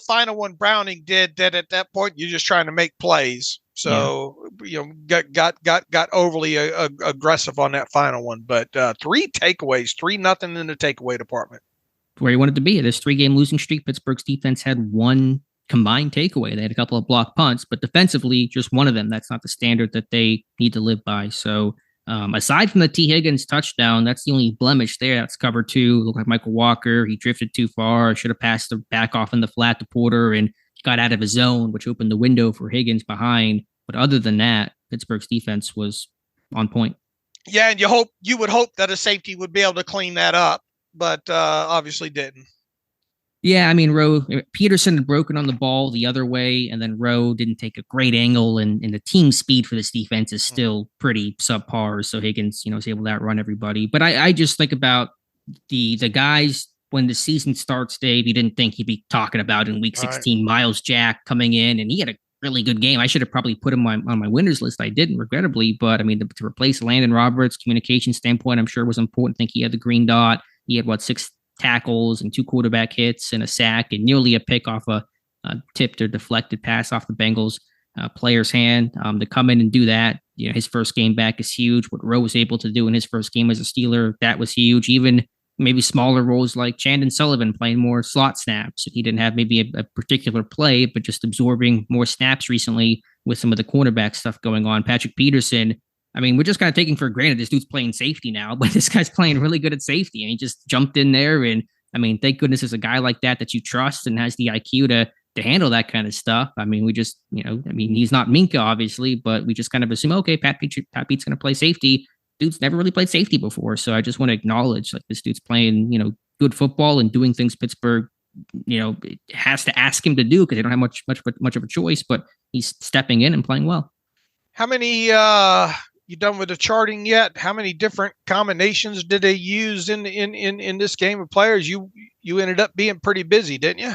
final one Browning did that at that point, you're just trying to make plays. So, got overly aggressive on that final one. But 3 takeaways, 3-0 in the takeaway department. Where he wanted to be. This 3-game losing streak, Pittsburgh's defense had 1 combined takeaway. They had a couple of block punts, but defensively, just one of them. That's not the standard that they need to live by. So, aside from the T. Higgins touchdown, that's the only blemish there. That's cover 2. Looked like Michael Walker. He drifted too far. Should have passed the back off in the flat to Porter and got out of his zone, which opened the window for Higgins behind. But other than that, Pittsburgh's defense was on point. Yeah, and you would hope that a safety would be able to clean that up, but obviously didn't. Yeah, I mean, Peterson had broken on the ball the other way, and then Rowe didn't take a great angle, and the team speed for this defense is still pretty subpar. So Higgins, was able to outrun everybody. But I just think about the guys when the season starts, Dave. You didn't think he'd be talking about in Week 16, right. Miles Jack coming in, and he had a really good game. I should have probably put him on my winners list. I didn't, regrettably, but I mean, to replace Landon Roberts, communication standpoint, I'm sure was important. I think he had the green dot. He had 6 tackles and 2 quarterback hits and a sack and nearly a pick off a tipped or deflected pass off the Bengals player's hand. To come in and do that, his first game back is huge. What Rowe was able to do in his first game as a Steeler, that was huge. Even maybe smaller roles like Chandon Sullivan playing more slot snaps. He didn't have maybe a particular play, but just absorbing more snaps recently with some of the cornerback stuff going on. Patrick Peterson, I mean, we're just kind of taking for granted this dude's playing safety now, but this guy's playing really good at safety, and he just jumped in there. And I mean, thank goodness there's a guy like that you trust and has the IQ to handle that kind of stuff. I mean, we just, he's not Minka, obviously, but we just kind of assume, okay, Pat Pete's going to play safety. Dude's never really played safety before. So I just want to acknowledge, like, this dude's playing, good football and doing things Pittsburgh, has to ask him to do because they don't have much of a choice, but he's stepping in and playing well. How many, you done with the charting yet? How many different combinations did they use in this game of players? You ended up being pretty busy, didn't you?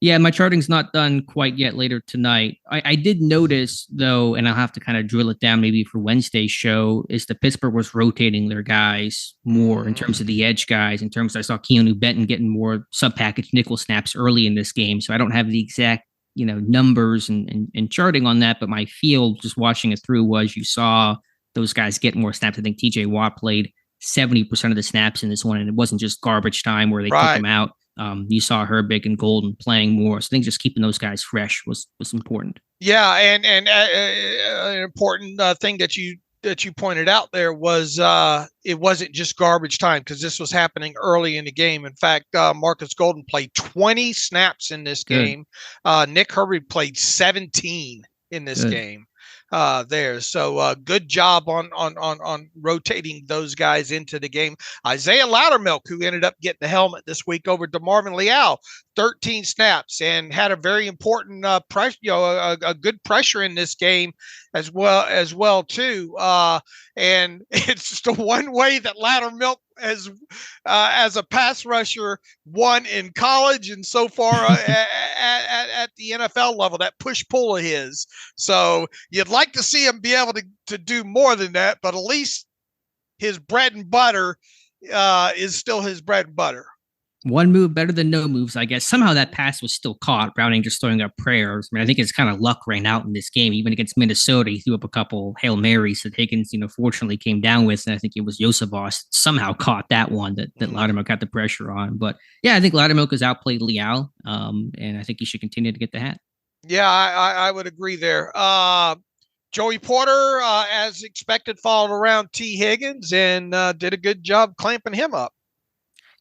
Yeah, my charting's not done quite yet. Later tonight, I did notice though, and I'll have to kind of drill it down maybe for Wednesday's show, is that Pittsburgh was rotating their guys more in terms of the edge guys. In terms, I saw Keanu Benton getting more sub-package nickel snaps early in this game, so I don't have the exact numbers and charting on that, but my feel just watching it through was you saw those guys get more snaps. I think TJ Watt played 70% of the snaps in this one, and it wasn't just garbage time where they took him out. You saw Herbig and Golden playing more. So I think just keeping those guys fresh was important. Yeah, and an important thing that you pointed out there was it wasn't just garbage time, because this was happening early in the game. In fact, Marcus Golden played 20 snaps in this game. Nick Herbig played 17 in this game. There. So good job on rotating those guys into the game. Isaiah Loudermilk, who ended up getting the helmet this week over DeMarvin Leal, 13 snaps, and had a very important pressure, a good pressure in this game as well too. And it's just the one way that Loudermilk as a pass rusher won in college and so far at the NFL level, that push-pull of his. So you'd like to see him be able to do more than that, but at least his bread and butter is still his bread and butter. One move better than no moves, I guess. Somehow that pass was still caught. Browning just throwing up prayers. I mean, I think it's kind of luck ran out in this game. Even against Minnesota, he threw up a couple Hail Marys that Higgins, fortunately came down with. And I think it was Joseph somehow caught that one that Loudermilk got the pressure on. But yeah, I think Loudermilk has outplayed Leal. And I think he should continue to get the hat. Yeah, I would agree there. Joey Porter, as expected, followed around T. Higgins and did a good job clamping him up.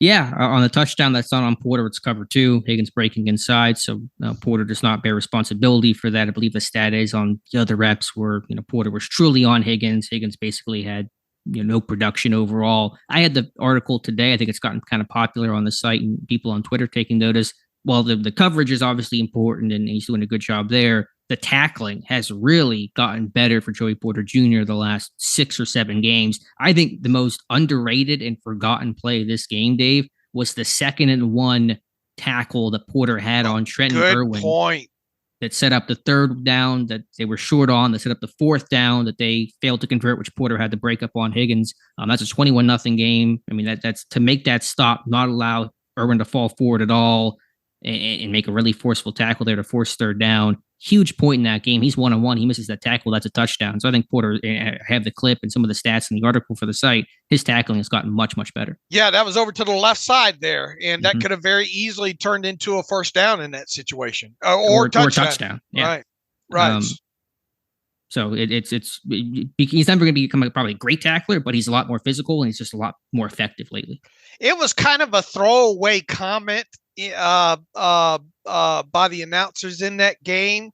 Yeah, on the touchdown that's not on Porter, it's cover 2. Higgins breaking inside, so Porter does not bear responsibility for that. I believe the stat is on the other reps where Porter was truly on Higgins. Higgins basically had no production overall. I had the article today. I think it's gotten kind of popular on the site and people on Twitter taking notice. Well, the coverage is obviously important and he's doing a good job there. The tackling has really gotten better for Joey Porter Jr. the last 6 or 7 games. I think the most underrated and forgotten play this game, Dave, was the 2nd and 1 tackle that Porter had on Trenton Irwin. Good point. That set up the 3rd down that they were short on. That set up the 4th down that they failed to convert, which Porter had to break up on Higgins. That's a 21-0 game. I mean, that's to make that stop, not allow Irwin to fall forward at all, and make a really forceful tackle there to force 3rd down. Huge point in that game. He's 1-on-1. He misses that tackle. That's a touchdown. So I think Porter, I have the clip and some of the stats in the article for the site. His tackling has gotten much, much better. Yeah, that was over to the left side there. And that could have very easily turned into a first down in that situation. Or touchdown. Yeah. Right. So he's never going to become probably a great tackler, but he's a lot more physical and he's just a lot more effective lately. It was kind of a throwaway comment by the announcers in that game,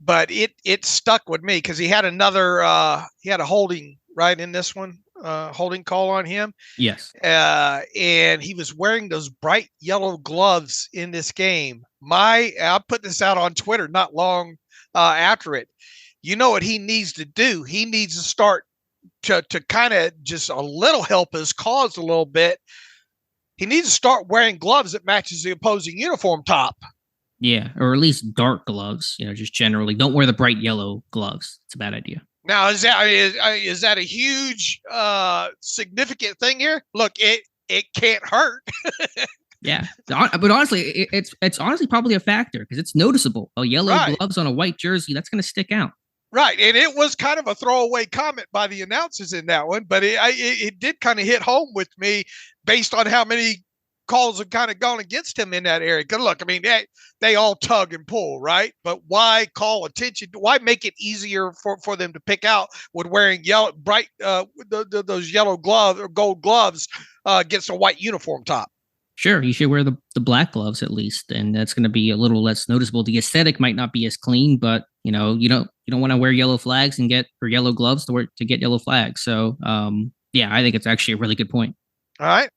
but it stuck with me because he had a holding right in this one, holding call on him. Yes. And he was wearing those bright yellow gloves in this game. I put this out on Twitter not long after it. You know what he needs to do? He needs to start to kind of just a little help his cause a little bit. He needs to start wearing gloves that matches the opposing uniform top. Yeah, or at least dark gloves, just generally. Don't wear the bright yellow gloves. It's a bad idea. Now, is that a huge, significant thing here? Look, it can't hurt. Yeah, but honestly, it's honestly probably a factor because it's noticeable. Yellow gloves on a white jersey, that's going to stick out. Right, and it was kind of a throwaway comment by the announcers in that one, but it did kind of hit home with me based on how many calls have kind of gone against him in that area. Because look, I mean, they all tug and pull, right? But why call attention? Why make it easier for them to pick out with wearing bright those yellow gloves or gold gloves against a white uniform top? Sure, you should wear the black gloves at least, and that's going to be a little less noticeable. The aesthetic might not be as clean, but you don't want to wear yellow flags or yellow gloves to get yellow flags. So, I think it's actually a really good point. All right.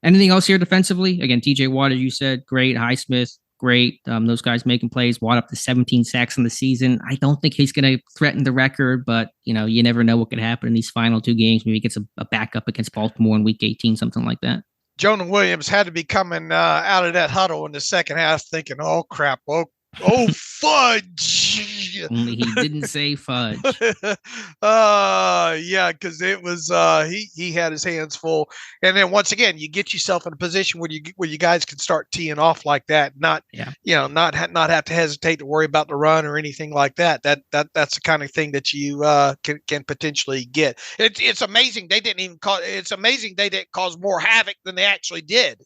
Anything else here defensively? Again, TJ Watt, as you said, great. Highsmith, great. Those guys making plays. Watt up to 17 sacks in the season. I don't think he's going to threaten the record, but you never know what could happen in these final 2 games. Maybe he gets a backup against Baltimore in Week 18, something like that. Jonah Williams had to be coming out of that huddle in the second half thinking, oh, crap. Oh, fudge. Only he didn't say fudge. Yeah, because it was he had his hands full. And then once again, you get yourself in a position where you guys can start teeing off like that, not have to hesitate to worry about the run or anything like that. That's the kind of thing that you can potentially get. It's amazing they didn't cause more havoc than they actually did,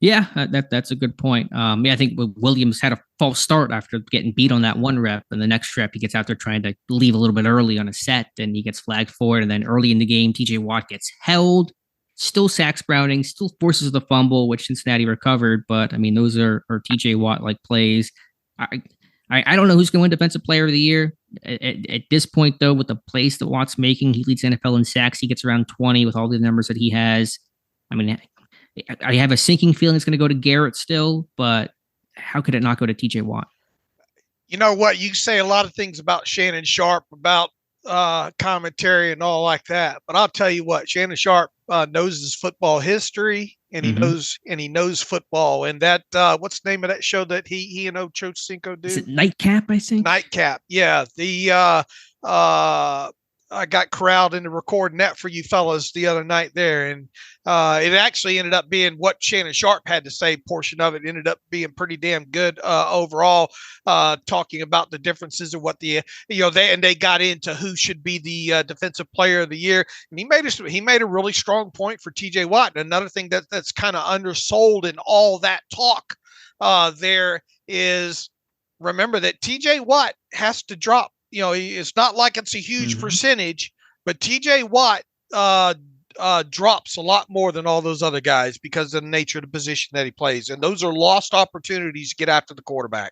Yeah, that's a good point. I think Williams had a false start after getting beat on that 1 rep, and the next rep he gets out there trying to leave a little bit early on a set, and he gets flagged for it. And then early in the game, TJ Watt gets held, still sacks Browning, still forces the fumble, which Cincinnati recovered. But I mean, those are TJ Watt like plays. I don't know who's going to win Defensive Player of the Year at this point, though. With the plays that Watt's making, he leads NFL in sacks. He gets around 20 with all the numbers that he has. I mean, I have a sinking feeling it's going to go to Garrett still, but how could it not go to TJ Watt? You know what? You say a lot of things about Shannon Sharp, about commentary and all like that, but I'll tell you what, Shannon Sharp knows his football history, and he knows football. And that what's the name of that show that he and Ocho Cinco do? Is it Nightcap? I think Nightcap. Yeah, I got corralled into recording that for you fellas the other night there. And it actually ended up being what Shannon Sharp had to say. Portion of it ended up being pretty damn good overall, talking about the differences of what they got into who should be the Defensive Player of the Year. And he made a really strong point for TJ Watt. And another thing that's kind of undersold in all that talk there is, remember that TJ Watt has to drop. It's not like it's a huge percentage, but TJ Watt drops a lot more than all those other guys because of the nature of the position that he plays. And those are lost opportunities to get after the quarterback.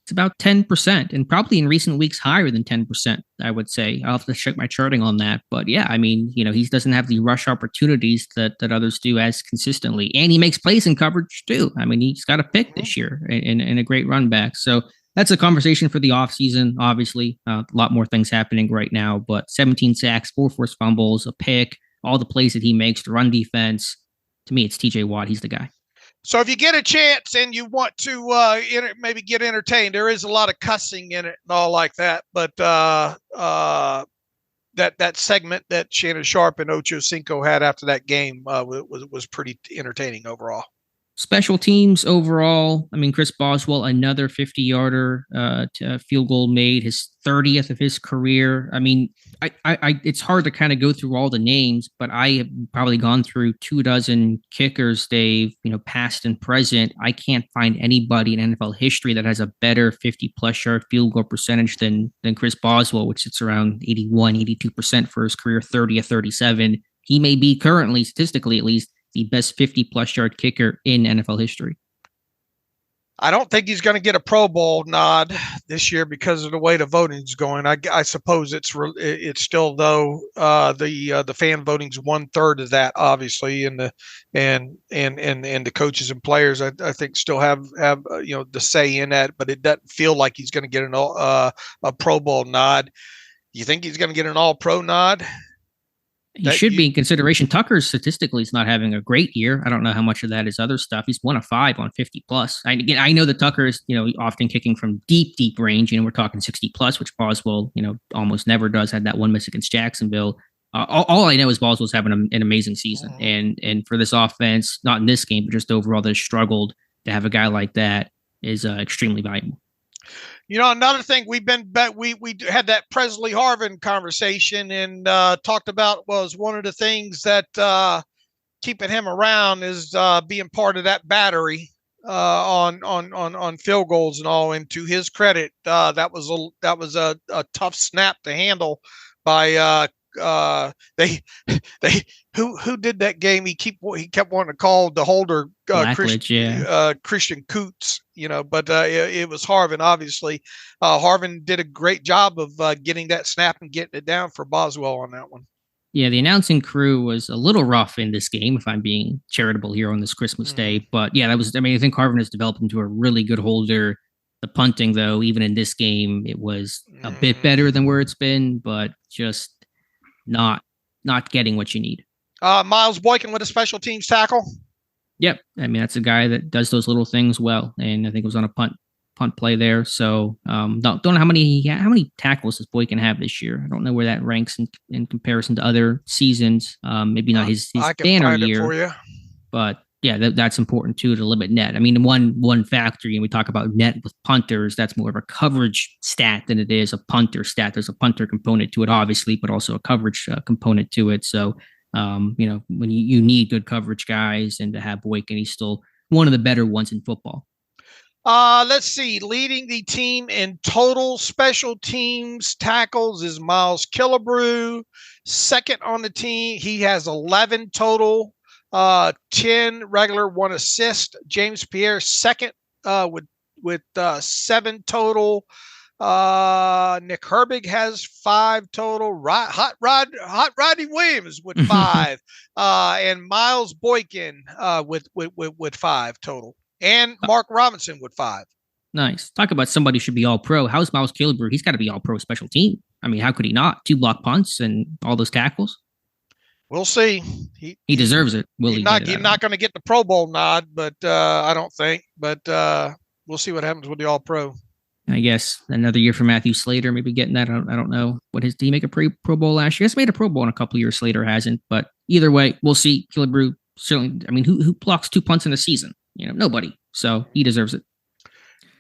It's about 10%, and probably in recent weeks higher than 10%, I would say. I'll have to check my charting on that. But yeah, I mean, he doesn't have the rush opportunities that others do as consistently. And he makes plays in coverage too. I mean, he's got a pick this year and a great run back. So that's a conversation for the offseason, obviously. A lot more things happening right now, but 17 sacks, 4 forced fumbles, a pick, all the plays that he makes, the run defense. To me, it's TJ Watt. He's the guy. So if you get a chance and you want to maybe get entertained, there is a lot of cussing in it and all like that. But that segment that Shannon Sharp and Ocho Cinco had after that game was pretty entertaining overall. Special teams overall, I mean, Chris Boswell, another 50-yarder field goal made, his 30th of his career. I mean, I it's hard to kind of go through all the names, but I have probably gone through 24 kickers, Dave, past and present. I can't find anybody in NFL history that has a better 50-plus yard field goal percentage than Chris Boswell, which sits around 81, 82% for his career, 30 of 37. He may be currently, statistically at least, the best 50-plus yard kicker in NFL history. I don't think he's going to get a Pro Bowl nod this year because of the way the voting's going. I suppose it's still, though, the fan voting's 1/3 of that, obviously, and the coaches and players I think still have the say in that, but it doesn't feel like he's going to get a Pro Bowl nod. You think he's going to get an All Pro nod? He should be in consideration. Tucker statistically is not having a great year. I don't know how much of that is other stuff. He's 1 of 5 on 50-plus. I know that Tucker is, often kicking from deep range. We're talking 60-plus, which Boswell, almost never does. Had that one miss against Jacksonville. All I know is Boswell's having an amazing season. And for this offense, not in this game, but just overall, that has struggled to have a guy like that is extremely valuable. Another thing we had that Presley Harvin conversation and talked about was one of the things that keeping him around is being part of that battery on field goals and all. And to his credit, that was a tough snap to handle by who did that game? He kept wanting to call the holder Christian Coots, but it was Harvin. Obviously, Harvin did a great job of getting that snap and getting it down for Boswell on that one. Yeah, the announcing crew was a little rough in this game, if I'm being charitable here on this Christmas Day. But yeah, I think Harvin has developed into a really good holder. The punting, though, even in this game, it was a bit better than where it's been, but just not getting what you need. Miles Boykin with a special teams tackle. Yep. I mean, that's a guy that does those little things well. And I think it was on a punt play there. So don't know how many tackles does Boykin have this year. I don't know where that ranks in comparison to other seasons. Maybe not his banner year. For you. But yeah, that's important too, to limit net. I mean, one factor, we talk about net with punters, that's more of a coverage stat than it is a punter stat. There's a punter component to it, obviously, but also a coverage component to it. So, when you need good coverage guys, and to have Boykin, he's still one of the better ones in football. Let's see. Leading the team in total special teams tackles is Miles Killebrew. Second on the team, he has 11 total. 10 regular, 1 assist. James Pierre second with 7 total. Nick Herbig has 5 total. Hot Rodney Williams with 5. And Miles Boykin with 5 total. And Mark Robinson with 5. Nice. Talk about somebody should be all pro. How's Miles Killebrew? He's got to be all pro special team. I mean, how could he not? 2 block punts and all those tackles. We'll see. He deserves it. He's not going to get the Pro Bowl nod, but I don't think. But we'll see what happens with the All Pro. I guess another year for Matthew Slater, maybe getting that. I don't know. Did he make a Pro Bowl last year? He's made a Pro Bowl in a couple of years. Slater hasn't. But either way, we'll see. Killebrew certainly. I mean, who blocks 2 punts in a season? Nobody. So he deserves it.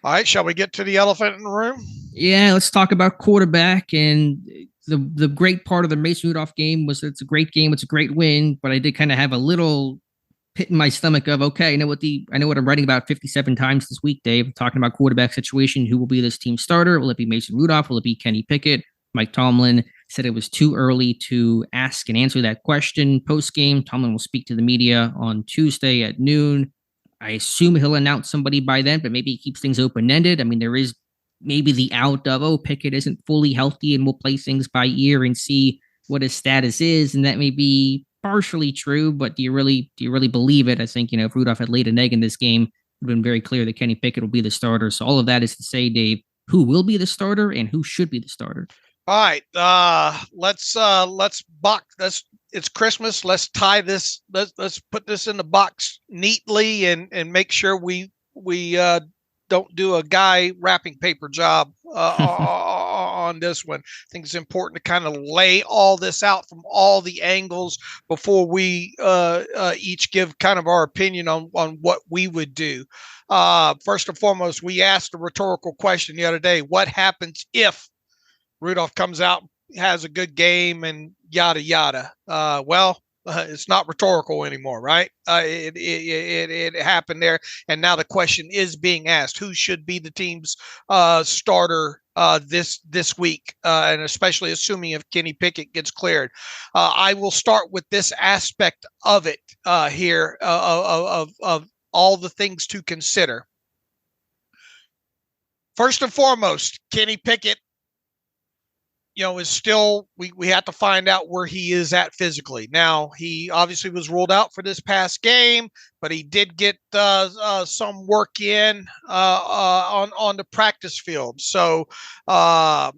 All right. Shall we get to the elephant in the room? Yeah. Let's talk about quarterback. And the great part of the Mason Rudolph game was it's a great game. It's a great win. But I did kind of have a little pit in my stomach of, okay, I know what I'm writing about 57 times this week, Dave, talking about quarterback situation. Who will be this team starter? Will it be Mason Rudolph? Will it be Kenny Pickett? Mike Tomlin said it was too early to ask and answer that question post-game. Tomlin will speak to the media on Tuesday at noon. I assume he'll announce somebody by then, but maybe he keeps things open-ended. I mean, there is maybe the out of, oh, Pickett isn't fully healthy and we'll play things by ear and see what his status is. And that may be partially true, but do you really believe it? I think, if Rudolph had laid an egg in this game, it would have been very clear that Kenny Pickett will be the starter. So all of that is to say, Dave, who will be the starter and who should be the starter? All right. Let's box. It's Christmas. Let's tie this. Let's put this in the box neatly and make sure we don't do a guy wrapping paper job on this one. I think it's important to kind of lay all this out from all the angles before we each give kind of our opinion on what we would do. First and foremost, we asked a rhetorical question the other day: what happens if Rudolph comes out, has a good game, and yada yada? It's not rhetorical anymore, right? It happened there, and now the question is being asked: who should be the team's starter this week, and especially assuming if Kenny Pickett gets cleared. I will start with this aspect of it here of all the things to consider. First and foremost, Kenny Pickett, is still, we have to find out where he is at physically. Now, he obviously was ruled out for this past game, but he did get some work in on the practice field. So I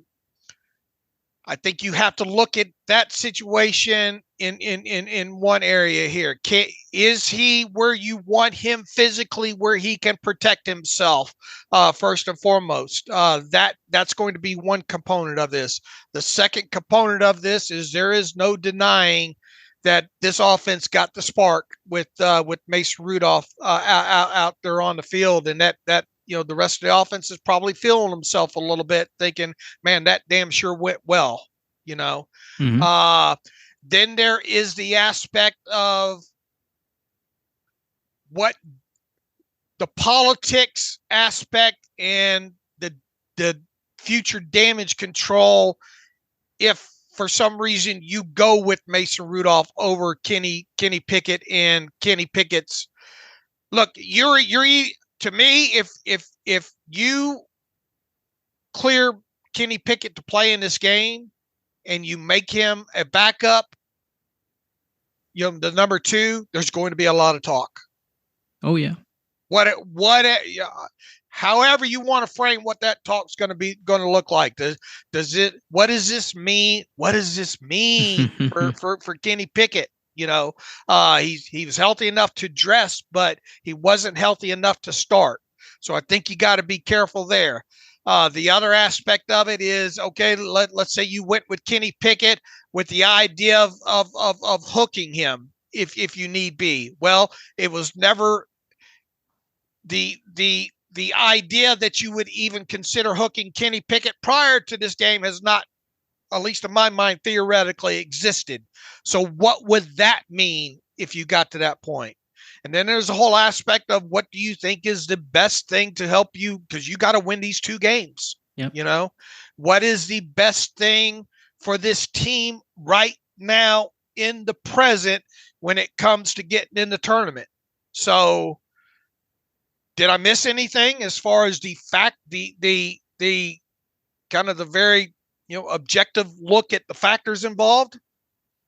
think you have to look at that situation in one area here. Is he where you want him physically, where he can protect himself? First and foremost, that's going to be one component of this. The second component of this is there is no denying that this offense got the spark with Mason Rudolph out there on the field, and that the rest of the offense is probably feeling himself a little bit, thinking, man, that damn sure went well, Mm-hmm. Then there is the aspect of what the politics aspect and the future damage control. If for some reason you go with Mason Rudolph over Kenny Pickett, and Kenny Pickett's, look, you're to me, if you clear Kenny Pickett to play in this game and you make him a backup, the number 2, there's going to be a lot of talk. Oh yeah. However you want to frame what that talk's going to look like. What does this mean? What does this mean for Kenny Pickett? He was healthy enough to dress, but he wasn't healthy enough to start. So I think you got to be careful there. The other aspect of it is, okay, let's say you went with Kenny Pickett with the idea of hooking him if you need be. Well, it was never the idea that you would even consider hooking Kenny Pickett prior to this game has not, at least in my mind, theoretically existed. So what would that mean if you got to that point? And then there's a whole aspect of what do you think is the best thing to help you, because you got to win these 2 games. Yep. What is the best thing for this team right now in the present when it comes to getting in the tournament? So did I miss anything as far as the kind of the very, objective look at the factors involved?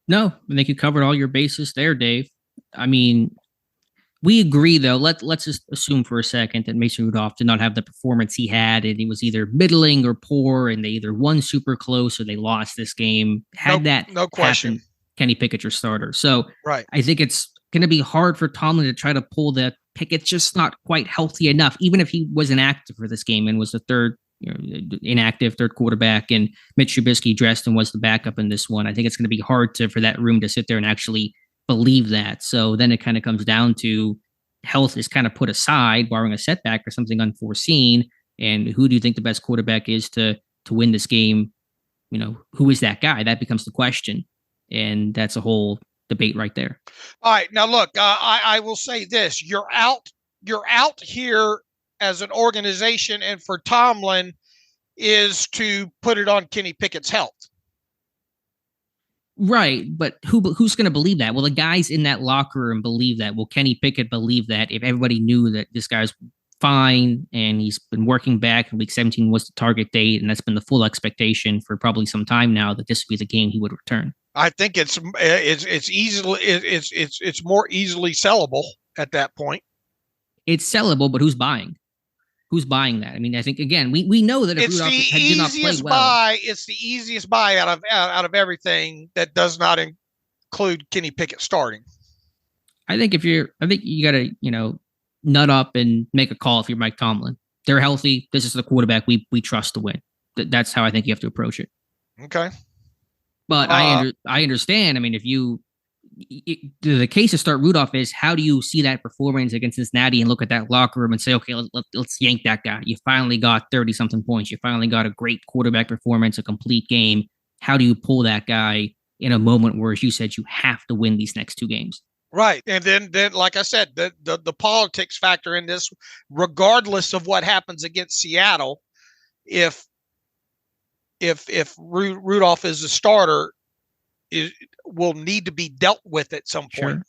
No, I think you covered all your bases there, Dave. I mean, we agree, though. Let's just assume for a second that Mason Rudolph did not have the performance he had, and he was either middling or poor, and they either won super close or they lost this game. No question. Happen, Kenny Pickett your starter. So right. I think it's going to be hard for Tomlin to try to pull that. Pickett's just not quite healthy enough, even if he was inactive for this game and was the third inactive third quarterback, and Mitch Trubisky dressed and was the backup in this one. I think it's going to be hard for that room to sit there and actually believe that. So then it kind of comes down to health is kind of put aside, barring a setback or something unforeseen. And who do you think the best quarterback is to win this game? Who is that guy? That becomes the question. And that's a whole debate right there. All right. Now, look, I will say this. You're out here as an organization, and for Tomlin is to put it on Kenny Pickett's health. Right, but who's going to believe that? Well, the guys in that locker room believe that. Will Kenny Pickett believe that if everybody knew that this guy's fine, and he's been working back. And week 17 was the target date, and that's been the full expectation for probably some time now that this would be the game he would return. I think it's more easily sellable at that point. It's sellable, but who's buying? Who's buying that? I mean, I think again, we know that if it's Rudolph the did not play easiest well, buy. It's the easiest buy out of everything that does not include Kenny Pickett starting. I think you got to nut up and make a call if you're Mike Tomlin. They're healthy. This is the quarterback we trust to win. That's how I think you have to approach it. Okay. But I understand. I mean, the case to start Rudolph is, how do you see that performance against Cincinnati and look at that locker room and say, okay, let's yank that guy. You finally got 30-something points. You finally got a great quarterback performance, a complete game. How do you pull that guy in a moment where, as you said, you have to win these next 2 games? Right. And then like I said, the politics factor in this, regardless of what happens against Seattle, if Rudolph is a starter, it will need to be dealt with at some point. Sure.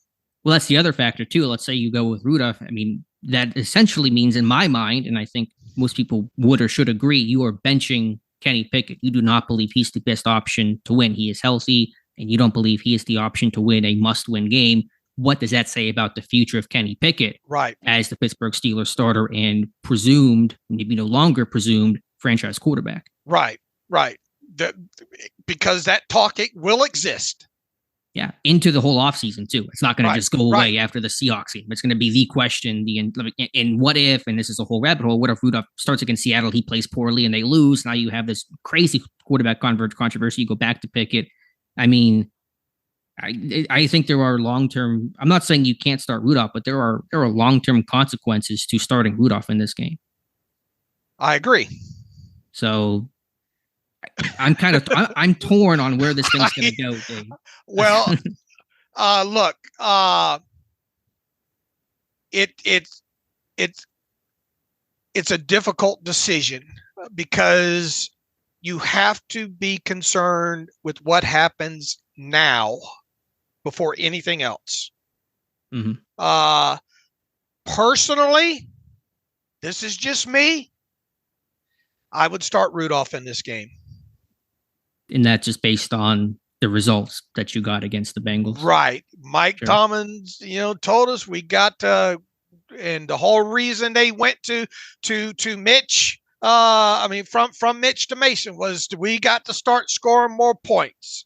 Well, that's the other factor too. Let's say you go with Rudolph. I mean, that essentially means, in my mind, and I think most people would or should agree, you are benching Kenny Pickett. You do not believe he's the best option to win. He is healthy, and you don't believe he is the option to win a must-win game. What does that say about the future of Kenny Pickett, right, as the Pittsburgh Steelers starter and presumed, maybe no longer presumed, franchise quarterback? Right. Because that talk will exist. Yeah, into the whole offseason too. It's not going to just go away after the Seahawks game. It's going to be the question, and what if, and this is a whole rabbit hole, what if Rudolph starts against Seattle, he plays poorly and they lose? Now you have this crazy quarterback controversy. You go back to Pickett. I mean, I think there are long-term, I'm not saying you can't start Rudolph, but there are long-term consequences to starting Rudolph in this game. I agree. So I'm I'm torn on where this thing's going to go, Dave. Well, look, it's a difficult decision because you have to be concerned with what happens now before anything else. Mm-hmm. Personally, this is just me, I would start Rudolph in this game. And that's just based on the results that you got against the Bengals. Right. Mike Tomlin, told us we got and the whole reason they went to Mitch, from Mitch to Mason, was we got to start scoring more points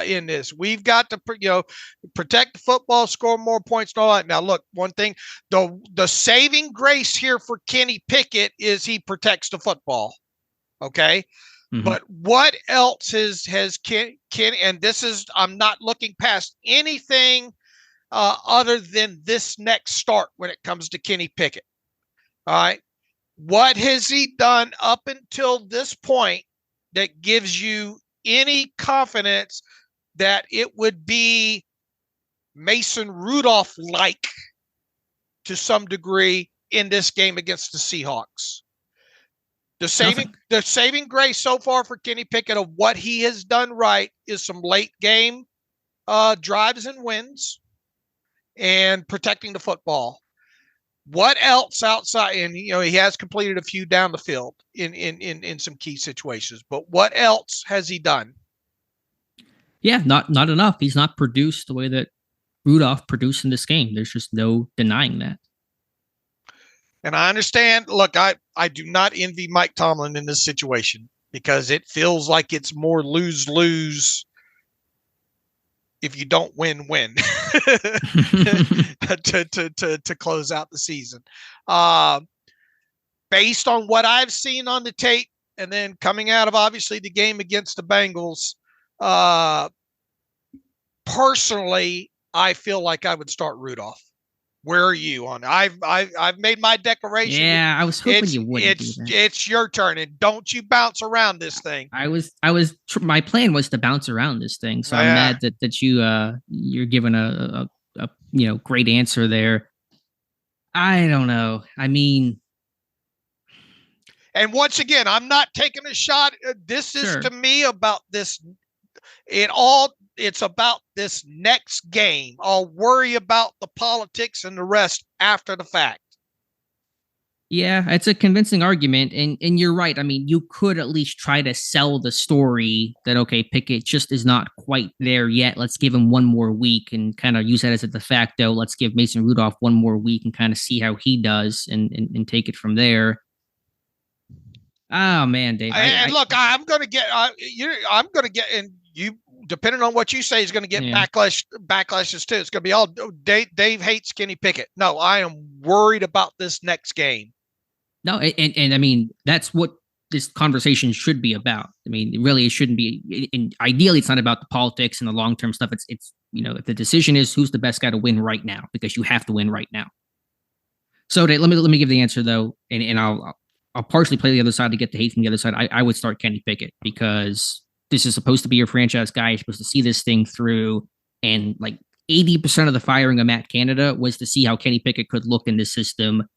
in this. We've got to protect the football, score more points and all that. Now look, one thing, the saving grace here for Kenny Pickett is he protects the football. Okay. Mm-hmm. But what else has Ken, and this is, I'm not looking past anything other than this next start when it comes to Kenny Pickett. All right. What has he done up until this point that gives you any confidence that it would be Mason Rudolph-like to some degree in this game against the Seahawks? The saving grace so far for Kenny Pickett of what he has done right is some late game drives and wins and protecting the football. What else outside? And he has completed a few down the field in some key situations. But what else has he done? Yeah, not enough. He's not produced the way that Rudolph produced in this game. There's just no denying that. And I understand. Look, I do not envy Mike Tomlin in this situation because it feels like it's more lose-lose if you don't win to close out the season. Based on what I've seen on the tape and then coming out of obviously the game against the Bengals, personally, I feel like I would start Rudolph. Where are you on? I've made my declaration. Yeah, I was hoping you wouldn't do that. It's your turn, and don't you bounce around this thing. My plan was to bounce around this thing, so I'm mad that you're giving a great answer there. I don't know. I mean, and once again, I'm not taking a shot. This is to me about this. It's about this next game. I'll worry about the politics and the rest after the fact. Yeah, it's a convincing argument, and you're right. I mean, you could at least try to sell the story that okay, Pickett just is not quite there yet. Let's give him one more week and kind of use that as a de facto. Let's give Mason Rudolph one more week and kind of see how he does and take it from there. Oh man, Dave. And look, I'm going to get I'm going to get, and you, depending on what you say, is going to get backlashes too. It's going to be all Dave hates Kenny Pickett. No, I am worried about this next game. No, and I mean that's what this conversation should be about. I mean, really, it shouldn't be. And ideally, it's not about the politics and the long term stuff. It's if the decision is who's the best guy to win right now, because you have to win right now. So Dave, let me give the answer though, and I'll partially play the other side to get the hate from the other side. I would start Kenny Pickett because this is supposed to be your franchise guy. You're supposed to see this thing through, and like 80% of the firing of Matt Canada was to see how Kenny Pickett could look in this system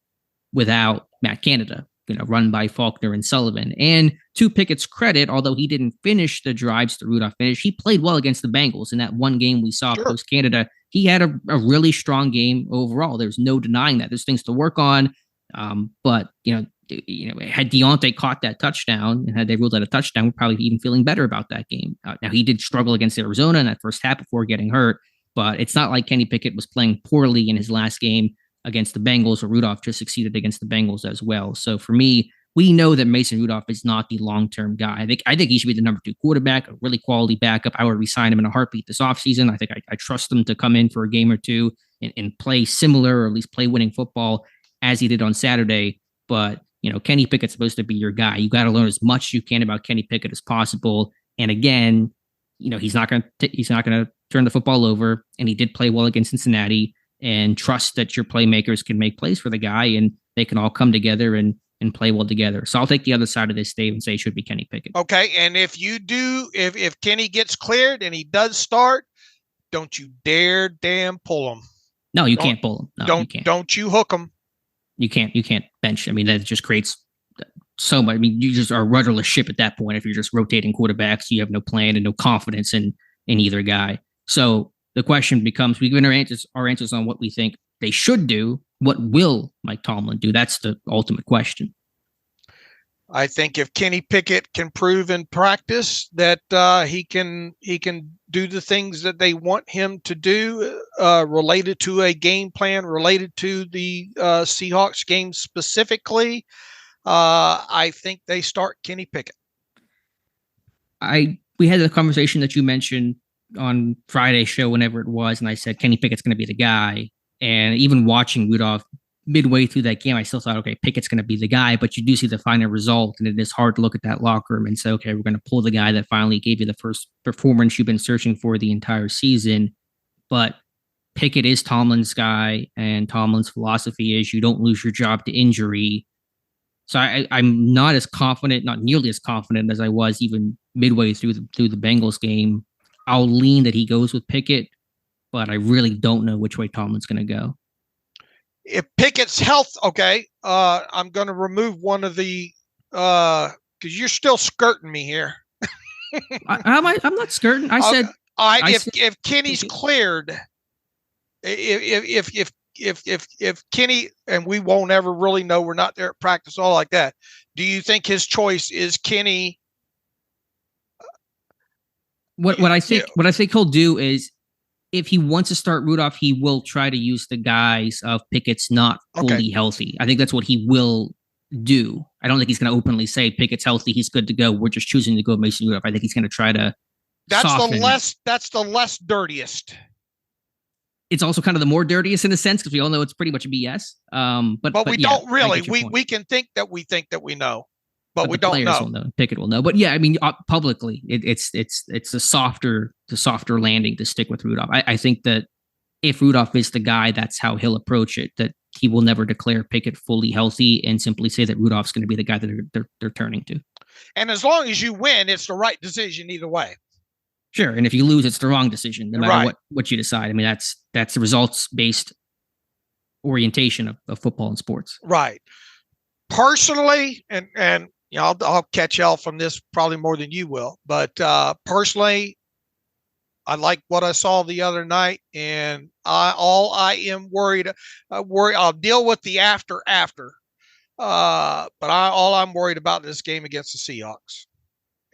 without Matt Canada, run by Faulkner and Sullivan. And to Pickett's credit, although he didn't finish the drives the Rudolph finished, he played well against the Bengals in that one game we saw post Canada. He had a really strong game overall. There's no denying that. There's things to work on. But had Deontay caught that touchdown and had they ruled out a touchdown, we're probably even feeling better about that game. Now he did struggle against Arizona in that first half before getting hurt, but it's not like Kenny Pickett was playing poorly in his last game against the Bengals, or Rudolph just succeeded against the Bengals as well. So for me, we know that Mason Rudolph is not the long-term guy. I think he should be the number 2 quarterback, a really quality backup. I would resign him in a heartbeat this offseason. I think I trust him to come in for a game or two and play similar, or at least play winning football as he did on Saturday. But Kenny Pickett's supposed to be your guy. You got to learn as much as you can about Kenny Pickett as possible. And again, he's not going to turn the football over. And he did play well against Cincinnati. And trust that your playmakers can make plays for the guy, and they can all come together and play well together. So I'll take the other side of this, Dave, and say it should be Kenny Pickett. Okay, and if Kenny gets cleared and he does start, don't you dare damn pull him. No, you can't pull him. No, don't you hook him. You can't bench. I mean, that just creates so much. I mean, you just are a rudderless ship at that point. If you're just rotating quarterbacks, you have no plan and no confidence in either guy. So the question becomes, we've given our answers on what we think they should do. What will Mike Tomlin do? That's the ultimate question. I think if Kenny Pickett can prove in practice that he can do the things that they want him to do related to a game plan, related to the Seahawks game specifically, I think they start Kenny Pickett. We had the conversation that you mentioned on Friday's show, whenever it was, and I said Kenny Pickett's going to be the guy. And even watching Rudolph midway through that game, I still thought, okay, Pickett's going to be the guy. But you do see the final result, and it is hard to look at that locker room and say, okay, we're going to pull the guy that finally gave you the first performance you've been searching for the entire season. But Pickett is Tomlin's guy, and Tomlin's philosophy is you don't lose your job to injury. So I'm not as confident, not nearly as confident as I was even midway through the Bengals game. I'll lean that he goes with Pickett, but I really don't know which way Tomlin's going to go. If Pickett's health, okay, I'm going to remove one of the because you're still skirting me here. I'm not skirting. I said if Kenny's cleared, if Kenny, and we won't ever really know, we're not there at practice, all like that. Do you think his choice is Kenny? What I think he'll do is, if he wants to start Rudolph, he will try to use the guise of Pickett's not fully healthy. I think that's what he will do. I don't think he's going to openly say Pickett's healthy, he's good to go, we're just choosing to go Mason Rudolph. I think he's going to try to soften. That's the less dirtiest. It's also kind of the more dirtiest in a sense, because we all know it's pretty much BS. But we don't really. We can think that we know. But we don't know. Will know. Pickett will know. But yeah, I mean, publicly, it's a softer landing to stick with Rudolph. I think that if Rudolph is the guy, that's how he'll approach it. That he will never declare Pickett fully healthy and simply say that Rudolph's going to be the guy that they're turning to. And as long as you win, it's the right decision either way. Sure, and if you lose, it's the wrong decision, no matter what you decide. I mean, that's the results-based orientation of football and sports. Right. Personally, and I'll catch y'all from this probably more than you will, but personally, I like what I saw the other night, and I am worried. I'll deal with the after. But all I'm worried about this game against the Seahawks.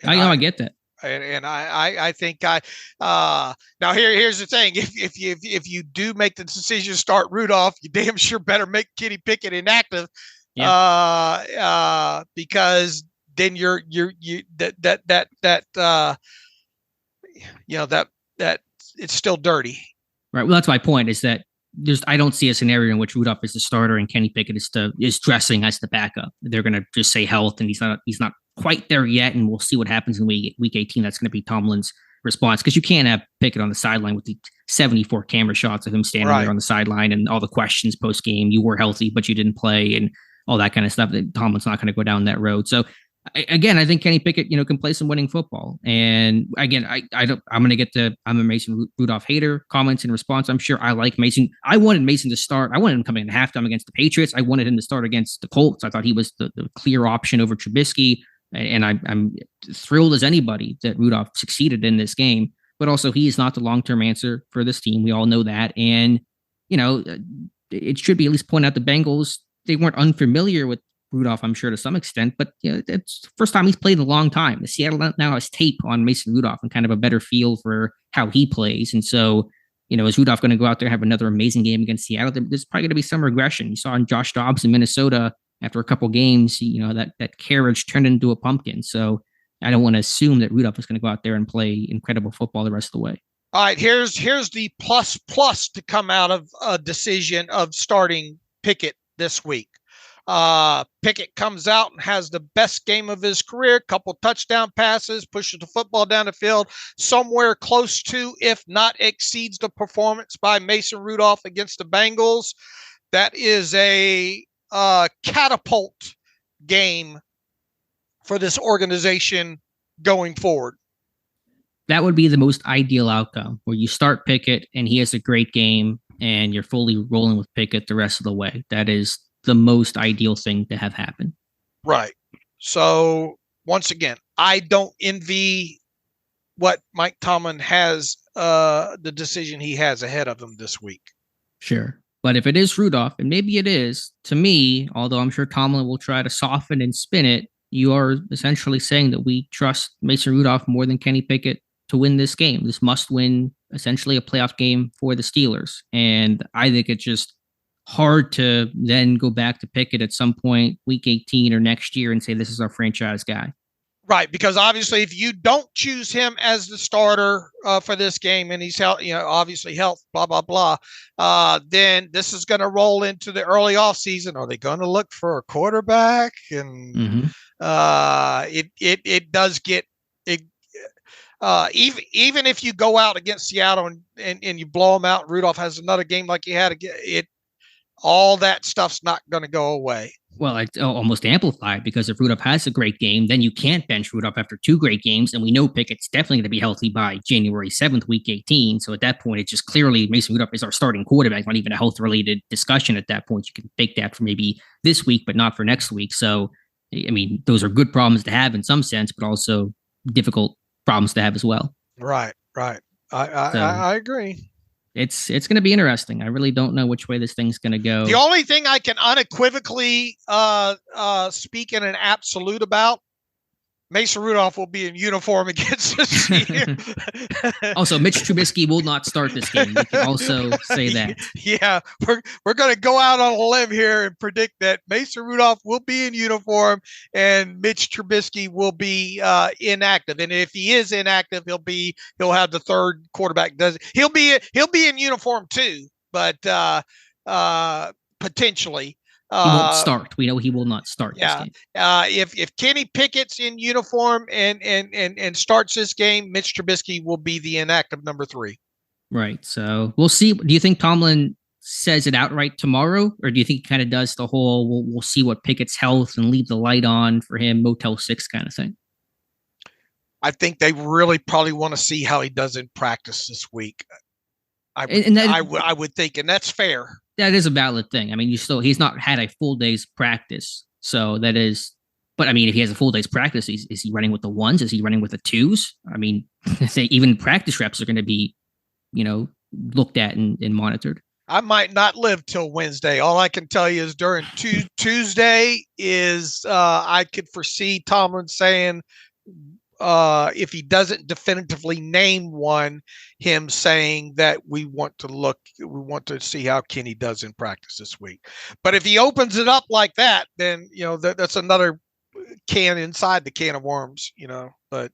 I get that. And I think now here's the thing. If you do make the decision to start Rudolph, you damn sure better make Kenny Pickett inactive. Yeah. Because then you're it's still dirty. Right. Well, that's my point, is that I don't see a scenario in which Rudolph is the starter and Kenny Pickett is dressing as the backup. They're going to just say health, and he's not quite there yet, and we'll see what happens in week 18. That's going to be Tomlin's response, because you can't have Pickett on the sideline with the 74 camera shots of him standing there on the sideline and all the questions post game. You were healthy, but you didn't play, and all that kind of stuff. That Tomlin's not going to go down that road. So again, I think Kenny Pickett, can play some winning football. And again, I'm a Mason Rudolph hater comments in response. I'm sure I like Mason. I wanted Mason to start. I wanted him coming in halftime against the Patriots. I wanted him to start against the Colts. I thought he was the clear option over Trubisky. And I'm thrilled as anybody that Rudolph succeeded in this game, but also he is not the long-term answer for this team. We all know that. And, it should be at least pointed out the Bengals, they weren't unfamiliar with Rudolph, I'm sure, to some extent, but it's the first time he's played in a long time. The Seattle now has tape on Mason Rudolph and kind of a better feel for how he plays. And so, is Rudolph going to go out there and have another amazing game against Seattle? There's probably going to be some regression. You saw in Josh Dobbs in Minnesota after a couple games, that carriage turned into a pumpkin. So I don't want to assume that Rudolph is going to go out there and play incredible football the rest of the way. All right, here's the plus to come out of a decision of starting Pickett this week. Pickett comes out and has the best game of his career, couple touchdown passes, pushes the football down the field, somewhere close to, if not exceeds, the performance by Mason Rudolph against the Bengals. That is a catapult game for this organization going forward. That would be the most ideal outcome, where you start Pickett and he has a great game and you're fully rolling with Pickett the rest of the way. That is the most ideal thing to have happen. Right. So once again, I don't envy what Mike Tomlin has, the decision he has ahead of him this week. Sure. But if it is Rudolph, and maybe it is, to me, although I'm sure Tomlin will try to soften and spin it, you are essentially saying that we trust Mason Rudolph more than Kenny Pickett to win this game. This must win, essentially a playoff game for the Steelers. And I think it's just hard to then go back to Pickett at some point, week 18 or next year, and say this is our franchise guy. Right, because obviously if you don't choose him as the starter for this game, and he's obviously health, blah, blah, blah, then this is going to roll into the early offseason. Are they going to look for a quarterback? And it does get it. Even if you go out against Seattle and you blow them out, Rudolph has another game like he had, all that stuff's not going to go away. Well, it's almost amplified, because if Rudolph has a great game, then you can't bench Rudolph after 2 great games. And we know Pickett's definitely going to be healthy by January 7th, week 18. So at that point, it's just clearly Mason Rudolph is our starting quarterback, not even a health-related discussion at that point. You can bake that for maybe this week, but not for next week. So, I mean, those are good problems to have in some sense, but also difficult problems to have as well. Right. I agree. It's going to be interesting. I really don't know which way this thing's going to go. The only thing I can unequivocally speak in an absolute about, Mason Rudolph will be in uniform against us here. Also, Mitch Trubisky will not start this game. We can also say that. Yeah, we're going to go out on a limb here and predict that Mason Rudolph will be in uniform and Mitch Trubisky will be inactive. And if he is inactive, he'll have the third quarterback. He'll be in uniform too, but potentially. He won't start. We know he will not start this game. If Kenny Pickett's in uniform and starts this game, Mitch Trubisky will be the inactive number 3. Right. So we'll see. Do you think Tomlin says it outright tomorrow, or do you think he kind of does the whole we'll see what Pickett's health and leave the light on for him, Motel 6 kind of thing? I think they really probably want to see how he does in practice this week. I would think, and that's fair. That is a valid thing. I mean, he's not had a full day's practice. So that is, but I mean, if he has a full day's practice, is he running with the 1s? Is he running with the 2s? I mean, even practice reps are going to be, looked at and monitored. I might not live till Wednesday. All I can tell you is during Tuesday is I could foresee Tomlin saying, if he doesn't definitively name one, him saying that we want to see how Kenny does in practice this week. But if he opens it up like that, then that's another can inside the can of worms. But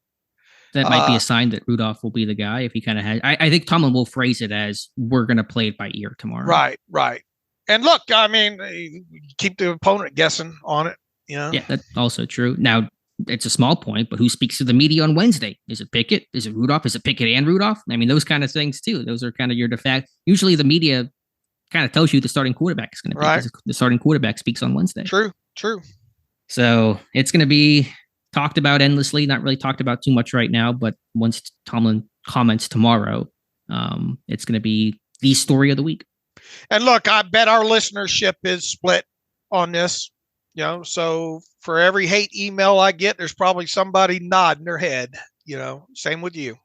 that might be a sign that Rudolph will be the guy if he kind of has. I think Tomlin will phrase it as we're going to play it by ear tomorrow. Right. And look, I mean, keep the opponent guessing on it. Yeah, that's also true. Now, it's a small point, but who speaks to the media on Wednesday? Is it Pickett? Is it Rudolph? Is it Pickett and Rudolph? I mean, those kind of things too. Those are kind of your de facto. Usually the media kind of tells you the starting quarterback is going to be. Right. The starting quarterback speaks on Wednesday. True. So it's going to be talked about endlessly, not really talked about too much right now, but once Tomlin comments tomorrow, it's going to be the story of the week. And look, I bet our listenership is split on this. So for every hate email I get, there's probably somebody nodding their head. Same with you.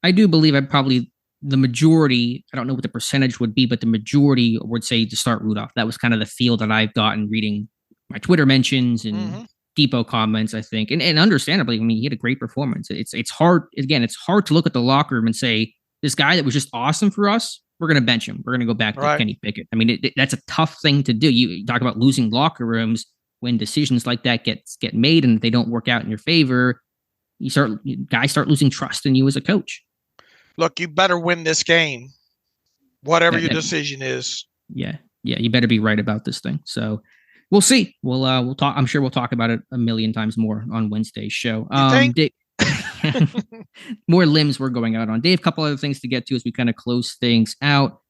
I do believe the majority, I don't know what the percentage would be, but the majority would say to start Rudolph. That was kind of the feel that I've gotten reading my Twitter mentions and Depot comments, I think. And understandably, I mean, he had a great performance. It's hard. Again, it's hard to look at the locker room and say, this guy that was just awesome for us, we're going to bench him. We're going to go back to Kenny Pickett. I mean, that's a tough thing to do. You talk about losing locker rooms when decisions like that get made and they don't work out in your favor. Guys start losing trust in you as a coach. Look, you better win this game, whatever your decision is. Yeah, you better be right about this thing. So we'll see. We'll talk. I'm sure we'll talk about it a million times more on Wednesday's show. More limbs we're going out on. Dave, a couple other things to get to as we kind of close things out.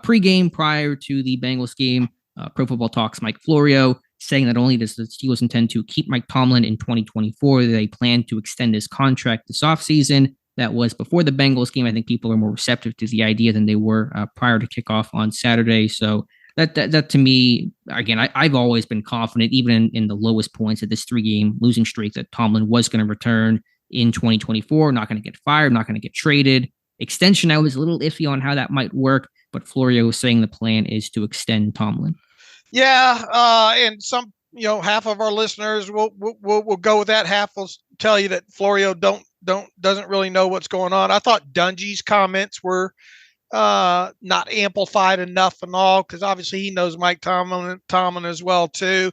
Pre-game prior to the Bengals game, Pro Football Talk's Mike Florio saying not only does the Steelers intend to keep Mike Tomlin in 2024, they plan to extend his contract this offseason. That was before the Bengals game. I think people are more receptive to the idea than they were prior to kickoff on Saturday. So that to me, again, I've always been confident, even in the lowest points of this 3-game losing streak, that Tomlin was going to return in 2024, not going to get fired, not going to get traded. Extension, I was a little iffy on how that might work, but Florio was saying the plan is to extend Tomlin. Yeah, and some, half of our listeners will go with that. Half will tell you that Florio doesn't really know what's going on. I thought Dungy's comments were not amplified enough and all, because obviously he knows Mike Tomlin as well too.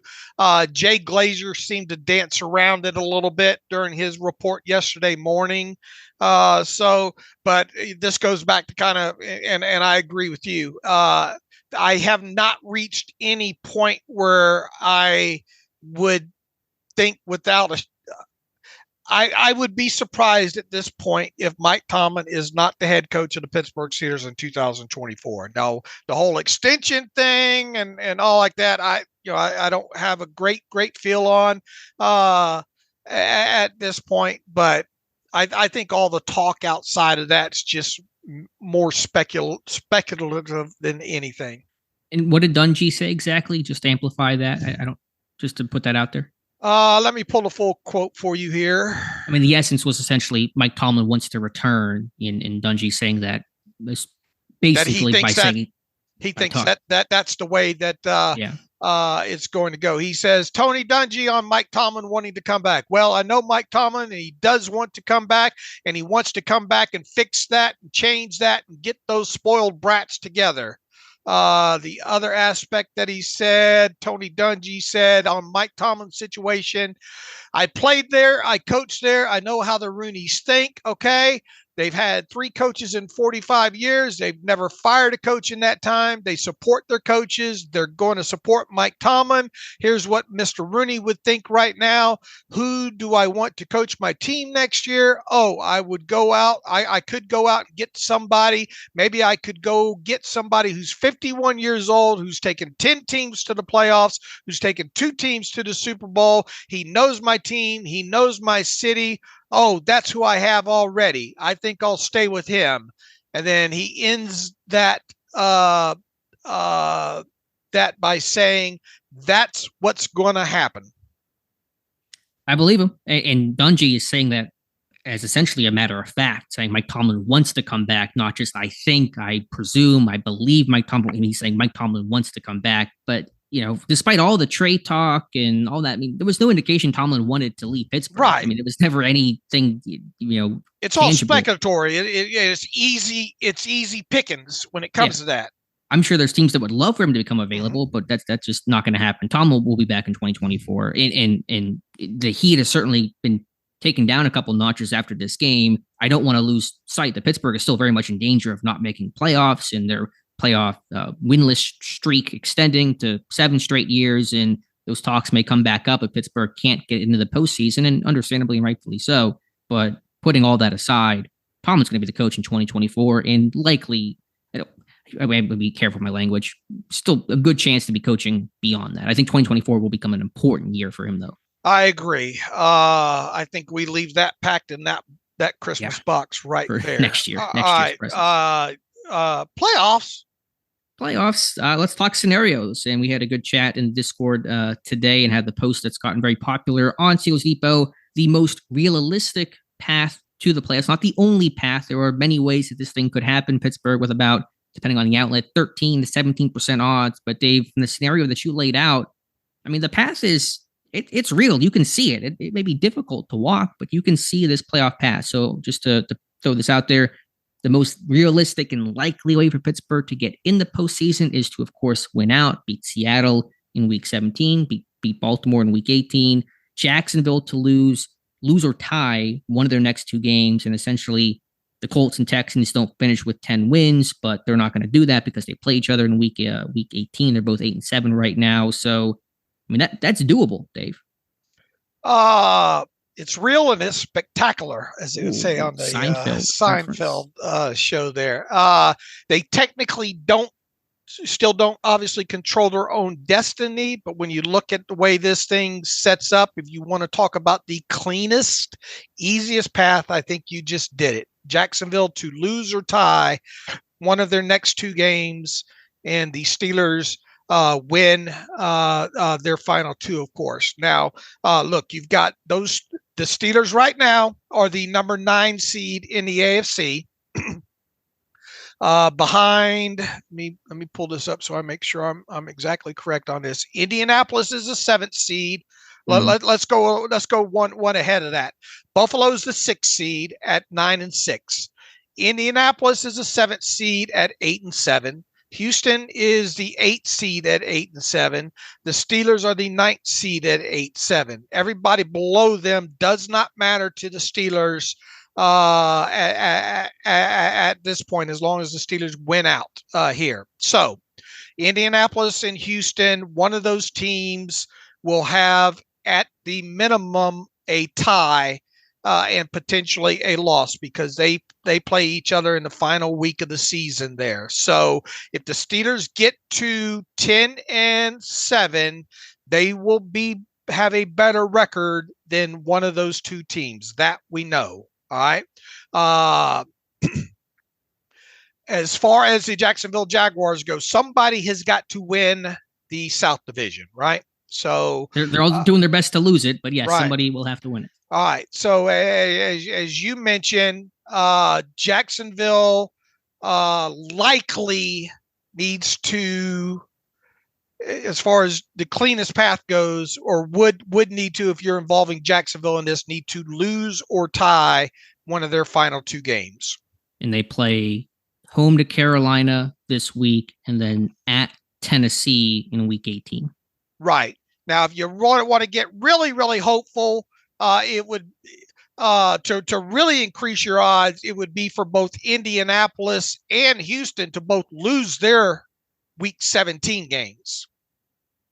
Jay Glazer seemed to dance around it a little bit during his report yesterday morning. But this goes back to kind of, and I agree with you. I have not reached any point where I would think I would be surprised at this point if Mike Tomlin is not the head coach of the Pittsburgh Steelers in 2024. Now, the whole extension thing and all like that, I don't have a great feel on at this point, but I think all the talk outside of that's just more speculative than anything. And what did Dungy say exactly? Just to amplify that. Just to put that out there. Let me pull the full quote for you here. I mean, the essence was essentially Mike Tomlin wants to return, in Dungy saying that basically that by saying he thinks that's the way that it's going to go. He says, Tony Dungy on Mike Tomlin wanting to come back. Well, I know Mike Tomlin, and he does want to come back, and he wants to come back and fix that and change that and get those spoiled brats together. The other aspect that he said, Tony Dungy said on Mike Tomlin's situation, I played there, I coached there, I know how the Rooneys think, okay? They've had 3 coaches in 45 years. They've never fired a coach in that time. They support their coaches. They're going to support Mike Tomlin. Here's what Mr. Rooney would think right now. Who do I want to coach my team next year? Oh, I would go out. I could go out and get somebody. Maybe I could go get somebody who's 51 years old, who's taken 10 teams to the playoffs, who's taken 2 teams to the Super Bowl. He knows my team. He knows my city. Oh, that's who I have already. I think I'll stay with him. And then he ends that by saying that's what's going to happen. I believe him. And Dungy is saying that as essentially a matter of fact, saying Mike Tomlin wants to come back, not just I think, I presume, I believe Mike Tomlin. And he's saying Mike Tomlin wants to come back. But, despite all the trade talk and all that, I mean, there was no indication Tomlin wanted to leave Pittsburgh. Right. I mean, it was never anything, It's tangible. all speculatory. It's easy pickings when it comes to that. I'm sure there's teams that would love for him to become available, but that's just not going to happen. Tom will be back in 2024, and the Heat has certainly been taken down a couple notches after this game. I don't want to lose sight that Pittsburgh is still very much in danger of not making playoffs, and their playoff winless streak extending to 7 straight years, and those talks may come back up if Pittsburgh can't get into the postseason, and understandably and rightfully so. But putting all that aside, Tomlin's going to be the coach in 2024, and likely, I would be careful with my language, still a good chance to be coaching beyond that. I think 2024 will become an important year for him, though. I agree. I think we leave that packed in that Christmas box right there. Next year. Playoffs. Let's talk scenarios. And we had a good chat in Discord today and had the post that's gotten very popular on Steelers Depot, the most realistic path to the playoffs. Not the only path. There are many ways that this thing could happen. Pittsburgh with about, depending on the outlet, 13 to 17% odds. But Dave, in the scenario that you laid out, I mean, the path is, it's real. You can see it. It may be difficult to walk, but you can see this playoff path. So just to throw this out there, the most realistic and likely way for Pittsburgh to get in the postseason is to, of course, win out, beat Seattle in week 17, beat Baltimore in week 18, Jacksonville to lose or tie one of their next 2 games, and essentially the Colts and Texans don't finish with 10 wins, but they're not going to do that because they play each other in week 18. They're both 8-7 right now. So, I mean, that's doable, Dave. It's real and it's spectacular, as they would say on the Seinfeld show there. They technically still don't obviously control their own destiny, but when you look at the way this thing sets up, if you want to talk about the cleanest, easiest path, I think you just did it. Jacksonville to lose or tie one of their next 2 games, and the Steelers win their final 2, of course. Now, look, you've got the Steelers right now are the number 9 seed in the AFC. Behind me, let me pull this up so I make sure I'm exactly correct on this. Indianapolis is the 7th seed. Let's go one ahead of that. Buffalo's the 6th seed at 9-6. Indianapolis is the 7th seed at 8-7. Houston is the 8th seed at 8-7. The Steelers are the 9th seed at 8-7. Everybody below them does not matter to the Steelers at this point, as long as the Steelers win out here. So Indianapolis and Houston, one of those teams will have at the minimum a tie and potentially a loss because they play each other in the final week of the season there. So if the Steelers get to 10-7, they will have a better record than one of those 2 teams. That we know. All right. As far as the Jacksonville Jaguars go, somebody has got to win the South Division, right? So they're all doing their best to lose it, but yes, right. Somebody will have to win it. All right. So as you mentioned, Jacksonville likely needs to, as far as the cleanest path goes, or would need to, if you're involving Jacksonville in this, need to lose or tie one of their final 2 games. And they play home to Carolina this week and then at Tennessee in week 18. Right. Now, if you want to get really, really hopeful, it would to really increase your odds, it would be for both Indianapolis and Houston to both lose their week 17 games.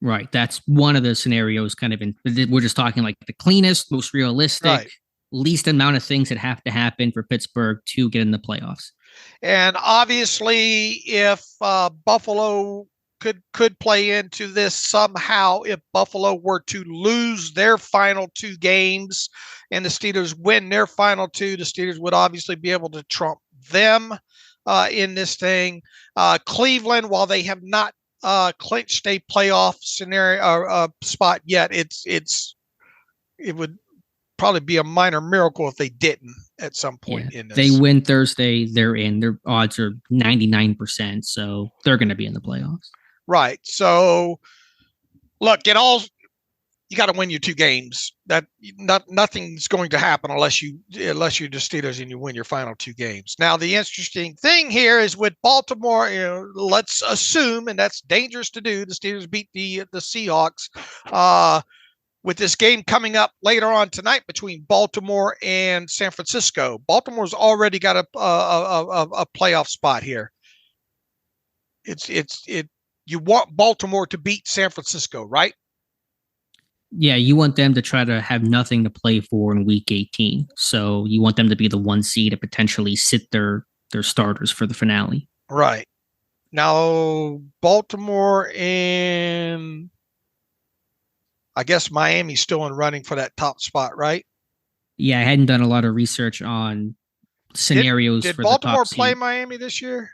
Right. That's one of the scenarios we're just talking like the cleanest, most realistic, least amount of things that have to happen for Pittsburgh to get in the playoffs. And obviously, if Buffalo could play into this somehow, if Buffalo were to lose their final 2 games and the Steelers win their final 2, the Steelers would obviously be able to trump them in this thing. Cleveland, while they have not clinched a playoff scenario spot yet, it would probably be a minor miracle if they didn't at some point in this. They win Thursday, they're in. Their odds are 99%, so they're going to be in the playoffs. Right. So, look, you got to win your 2 games. Nothing's going to happen unless you're the Steelers and you win your final 2 games. Now, the interesting thing here is with Baltimore, let's assume, and that's dangerous to do, the Steelers beat the Seahawks. With this game coming up later on tonight between Baltimore and San Francisco, Baltimore's already got a playoff spot here. You want Baltimore to beat San Francisco, right? Yeah, you want them to try to have nothing to play for in Week 18. So you want them to be the 1 seed and potentially sit their starters for the finale. Right. Now, Baltimore and I guess Miami's still in running for that top spot, right? Yeah, I hadn't done a lot of research on scenarios did for Baltimore the top play seed. Miami this year?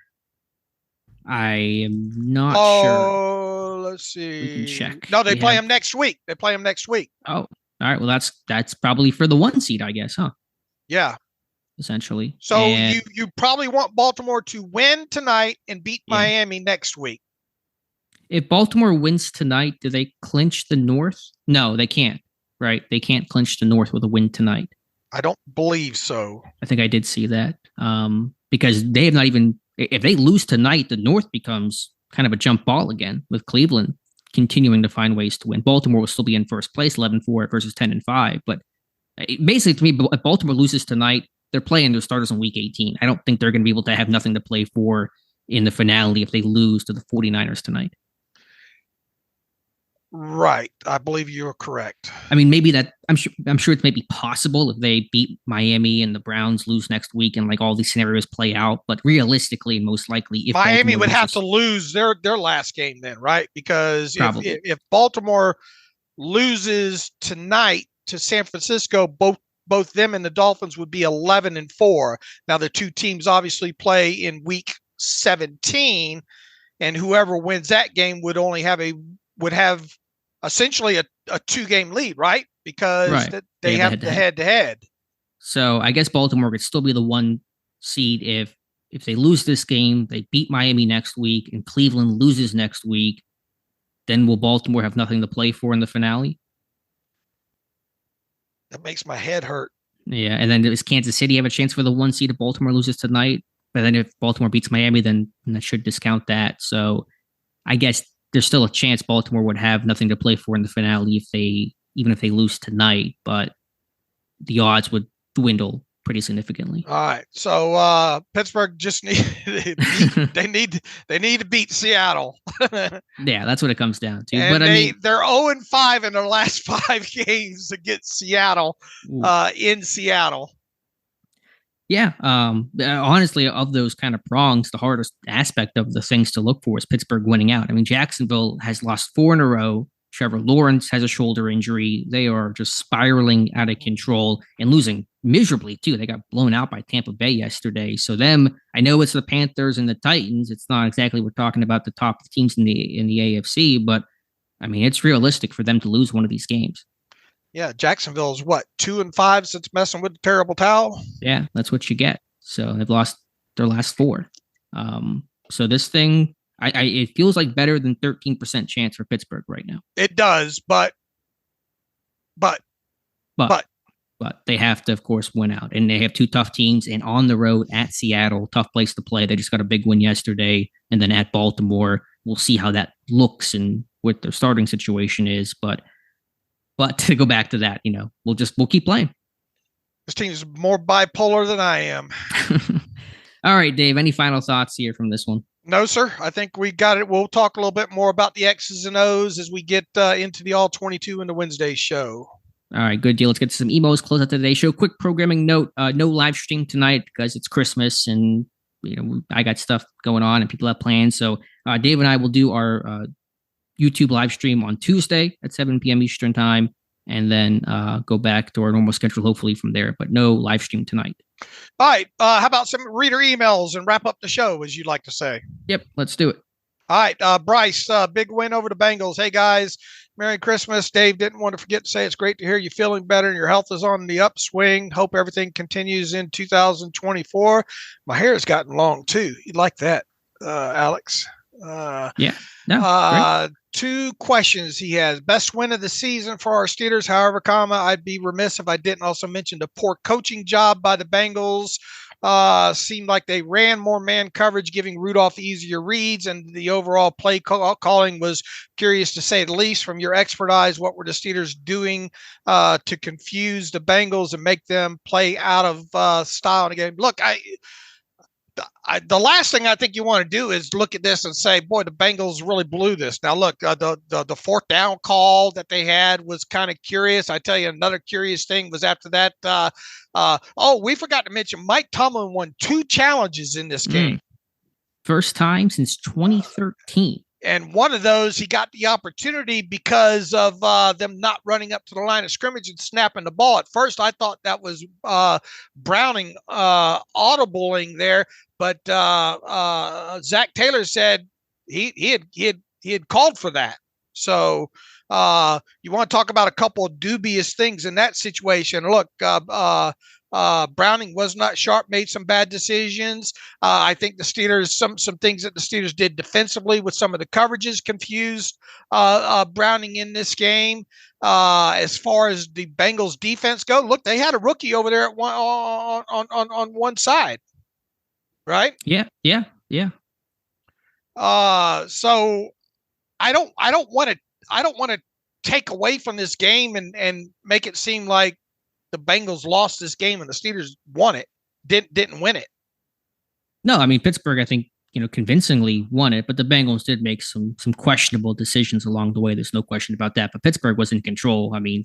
I am not sure. Let's see. We can check. No, they play them next week. Oh, all right. Well, that's probably for the 1 seed, I guess, huh? Yeah. Essentially. So you probably want Baltimore to win tonight and beat Miami next week. If Baltimore wins tonight, do they clinch the North? No, they can't, right? They can't clinch the North with a win tonight. I don't believe so. I think I did see that. Because they have not even, if they lose tonight, the North becomes kind of a jump ball again with Cleveland continuing to find ways to win. Baltimore will still be in first place, 11-4 versus 10-5. But basically, to me, if Baltimore loses tonight, they're playing their starters in Week 18. I don't think they're going to be able to have nothing to play for in the finale if they lose to the 49ers tonight. Right. I believe you're correct. I mean, maybe that I'm sure it's maybe possible if they beat Miami and the Browns lose next week and like all these scenarios play out. But realistically, most likely, if Miami would have to lose their last game then, right? Because if Baltimore loses tonight to San Francisco, both them and the Dolphins would be 11-4. Now the 2 teams obviously play in Week 17, and whoever wins that game would have essentially a 2-game lead, right? Because they have the head-to-head. So I guess Baltimore could still be the 1 seed if they lose this game, they beat Miami next week, and Cleveland loses next week. Then will Baltimore have nothing to play for in the finale? That makes my head hurt. Yeah, and then does Kansas City have a chance for the 1 seed if Baltimore loses tonight? But then if Baltimore beats Miami, then that should discount that. So I guess there's still a chance Baltimore would have nothing to play for in the finale even if they lose tonight, but the odds would dwindle pretty significantly. All right. So Pittsburgh just need to beat Seattle. Yeah, that's what it comes down to. And but they're 0-5 in their last 5 games against Seattle in Seattle. Yeah. Honestly, of those kind of prongs, the hardest aspect of the things to look for is Pittsburgh winning out. I mean, Jacksonville has lost 4 in a row. Trevor Lawrence has a shoulder injury. They are just spiraling out of control and losing miserably, too. They got blown out by Tampa Bay yesterday. So I know it's the Panthers and the Titans. It's not exactly we're talking about the top teams in the AFC, but I mean, it's realistic for them to lose one of these games. Yeah, Jacksonville's 2-5 since messing with the terrible towel. Yeah, that's what you get. So they've lost their last 4. So this thing, it feels like better than 13% chance for Pittsburgh right now. It does, but they have to, of course, win out, and they have 2 tough teams, and on the road at Seattle, tough place to play. They just got a big win yesterday, and then at Baltimore, we'll see how that looks and what their starting situation is, But to go back to that, we'll keep playing. This team is more bipolar than I am. All right, Dave, any final thoughts here from this one? No, sir. I think we got it. We'll talk a little bit more about the X's and O's as we get into the All 22 in the Wednesday show. All right, good deal. Let's get to some emails, close out today's show. Quick programming note, no live stream tonight because it's Christmas and I got stuff going on and people have plans. So Dave and I will do our YouTube live stream on Tuesday at 7 p.m. Eastern time, and then go back to our normal schedule, hopefully from there, but no live stream tonight. All right. How about some reader emails and wrap up the show, as you'd like to say? Yep. Let's do it. All right, Bryce, big win over the Bengals. Hey, guys, Merry Christmas. Dave didn't want to forget to say it's great to hear you feeling better and your health is on the upswing. Hope everything continues in 2024. My hair has gotten long, too. You'd like that, Alex. Yeah. No, great. 2 questions he has. Best win of the season for our Steelers. However, I'd be remiss if I didn't also mention the poor coaching job by the Bengals. Seemed like they ran more man coverage, giving Rudolph easier reads, and the overall play calling was curious to say the least. From your expert eyes, what were the Steelers doing to confuse the Bengals and make them play out of style in the game? Look, the last thing I think you want to do is look at this and say, boy, the Bengals really blew this. Now, look, the fourth down call that they had was kind of curious. I tell you, another curious thing was after that. We forgot to mention Mike Tomlin won 2 challenges in this game. First time since 2013. And one of those, he got the opportunity because of them not running up to the line of scrimmage and snapping the ball. At first, I thought that was Browning audibling there, but Zach Taylor said he had called for that. So you want to talk about a couple of dubious things in that situation. Look, Browning was not sharp, made some bad decisions. I think the Steelers, some things that the Steelers did defensively with some of the coverages confused Browning in this game. As far as the Bengals defense go, look, they had a rookie over there at on one side, right? Yeah. So I don't want to take away from this game and make it seem like the Bengals lost this game and the Steelers won it, didn't win it. No, I mean, Pittsburgh, I think, convincingly won it, but the Bengals did make some questionable decisions along the way. There's no question about that. But Pittsburgh was in control. I mean,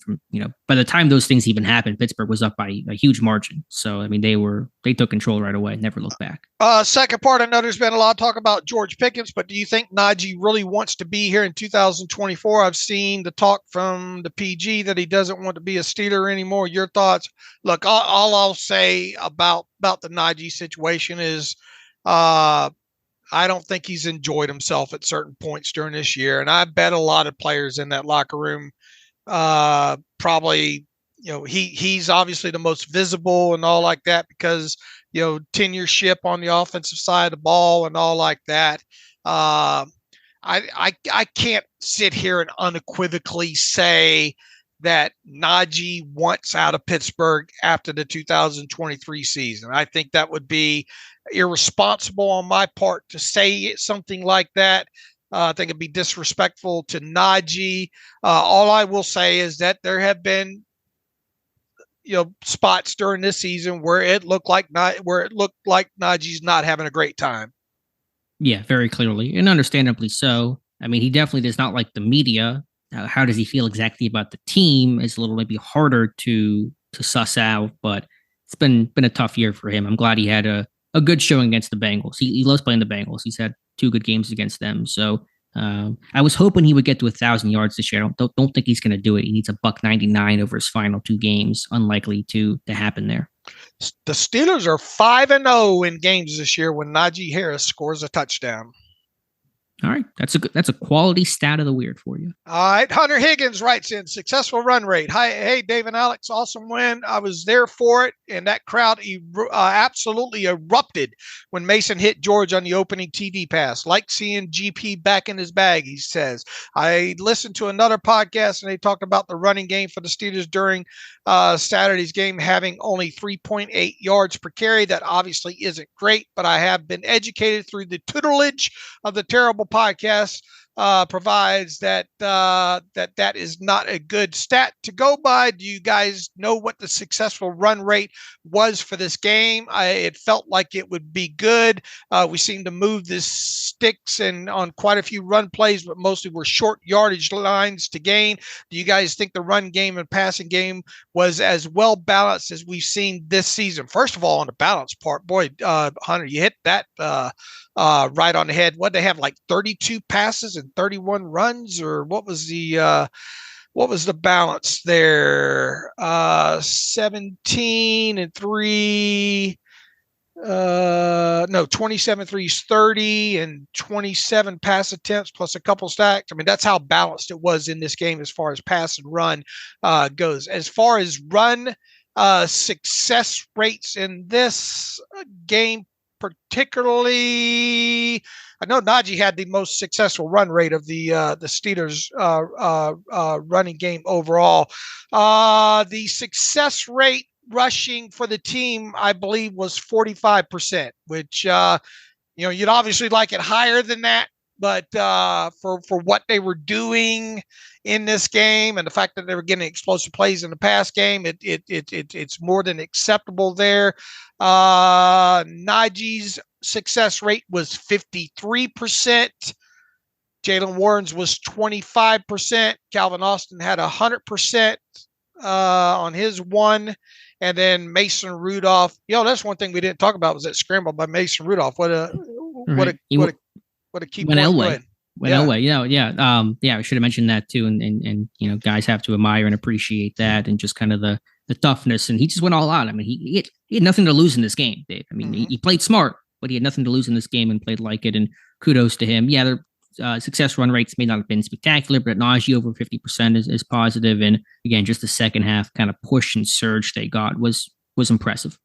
by the time those things even happened, Pittsburgh was up by a huge margin. So, I mean, they took control right away, never looked back. Second part, I know there's been a lot of talk about George Pickens, but do you think Najee really wants to be here in 2024? I've seen the talk from the PG that he doesn't want to be a Steeler anymore. Your thoughts? Look, all I'll say about the Najee situation is, I don't think he's enjoyed himself at certain points during this year. And I bet a lot of players in that locker room probably, he's obviously the most visible and all like that because, tenureship on the offensive side of the ball and all like that. I can't sit here and unequivocally say that Najee wants out of Pittsburgh after the 2023 season. I think that would be irresponsible on my part to say something like that. I think it'd be disrespectful to Najee. All I will say is that there have been, spots during this season where it looked like Najee's not having a great time. Yeah, very clearly and understandably so. I mean, he definitely does not like the media. How does he feel exactly about the team is a little maybe harder to suss out, but it's been a tough year for him. I'm glad he had a good showing against the Bengals. He loves playing the Bengals. He's had 2 good games against them. So I was hoping he would get to 1,000 yards this year. I don't think he's going to do it. He needs a $199 over his final 2 games. Unlikely to happen there. The Steelers are 5-0 in games this year when Najee Harris scores a touchdown. All right. That's a quality stat of the weird for you. All right. Hunter Higgins writes in, successful run rate. Hi, hey, Dave and Alex, awesome win. I was there for it, and that crowd absolutely erupted when Mason hit George on the opening TD pass. Like seeing GP back in his bag, he says. I listened to another podcast, and they talked about the running game for the Steelers during Saturday's game having only 3.8 yards per carry. That obviously isn't great, but I have been educated through the tutelage of the terrible podcast provides that is not a good stat to go by. Do you guys know what the successful run rate was for this game? It felt like it would be good. We seemed to move the sticks and on quite a few run plays, but mostly were short yardage lines to gain. Do you guys think the run game and passing game was as well balanced as we've seen this season? First of all, on the balance part, boy, Hunter, you hit that right on the head. What they have, like 32 passes and 31 runs, or what was the balance there? 17 and 3. 27 threes, 30, and 27 pass attempts plus a couple stacks. I mean, that's how balanced it was in this game as far as pass and run goes. As far as run success rates in this game, particularly, I know Najee had the most successful run rate of the Steelers running game overall. The success rate rushing for the team, I believe, was 45%, which you'd obviously like it higher than that, but for what they were doing in this game and the fact that they were getting explosive plays in the pass game, it's more than acceptable there. Najee's success rate was 53%. Jalen Warren's was 25%. Calvin Austin had 100% on his one. And then Mason Rudolph. That's one thing we didn't talk about was that scramble by Mason Rudolph. What a key point. Elway. I should have mentioned that too. And guys have to admire and appreciate that, and just kind of the toughness. And he just went all out. I mean, he had nothing to lose in this game, Dave. I mean, he played smart, but he had nothing to lose in this game and played like it. And kudos to him. Yeah, their success run rates may not have been spectacular, but Najee over 50% is positive. And again, just the second half kind of push and surge they got was impressive.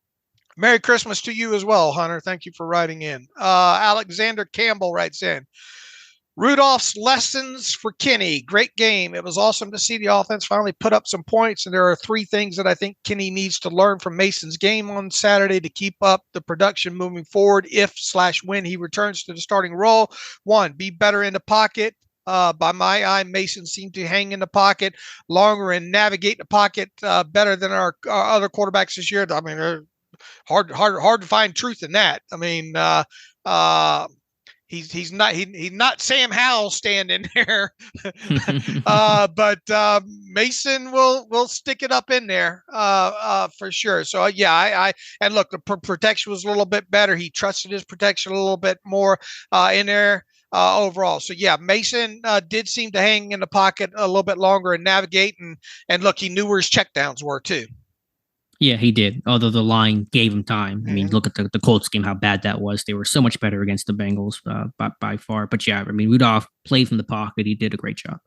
Merry Christmas to you as well, Hunter. Thank you for writing in. Alexander Campbell writes in, Rudolph's lessons for Kenny. Great game. It was awesome to see the offense finally put up some points. And there are 3 things that I think Kenny needs to learn from Mason's game on Saturday to keep up the production moving forward if/when he returns to the starting role. 1, be better in the pocket. By my eye, Mason seemed to hang in the pocket longer and navigate the pocket better than our other quarterbacks this year. I mean, they're hard to find truth in that. I mean, He's not Sam Howell standing there, but Mason will stick it up in there for sure. So and look, the protection was a little bit better. He trusted his protection a little bit more in there overall. So Mason did seem to hang in the pocket a little bit longer and navigate, and look, he knew where his checkdowns were too. Yeah, he did. Although the line gave him time. I mean, look at the Colts game, how bad that was. They were so much better against the Bengals by far. But Rudolph played from the pocket. He did a great job.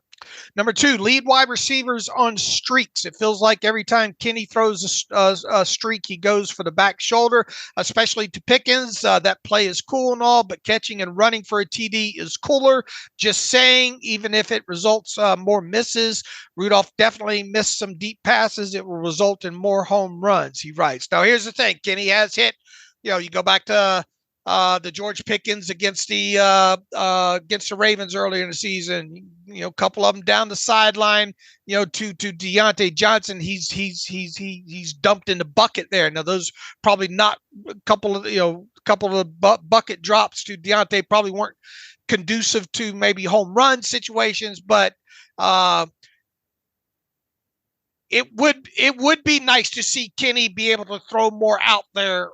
Number 2, lead wide receivers on streaks. It feels like every time Kenny throws a streak, he goes for the back shoulder, especially to Pickens. That play is cool and all, but catching and running for a TD is cooler. Just saying, even if it results more misses, Rudolph definitely missed some deep passes. It will result in more home runs, he writes. Now, here's the thing. Kenny has hit, you go back to the George Pickens against the Ravens earlier in the season. A couple of them down the sideline. To Deontay Johnson, he's dumped in the bucket there. Now those probably not a couple of bucket drops to Deontay probably weren't conducive to maybe home run situations, but it would be nice to see Kenny be able to throw more out there.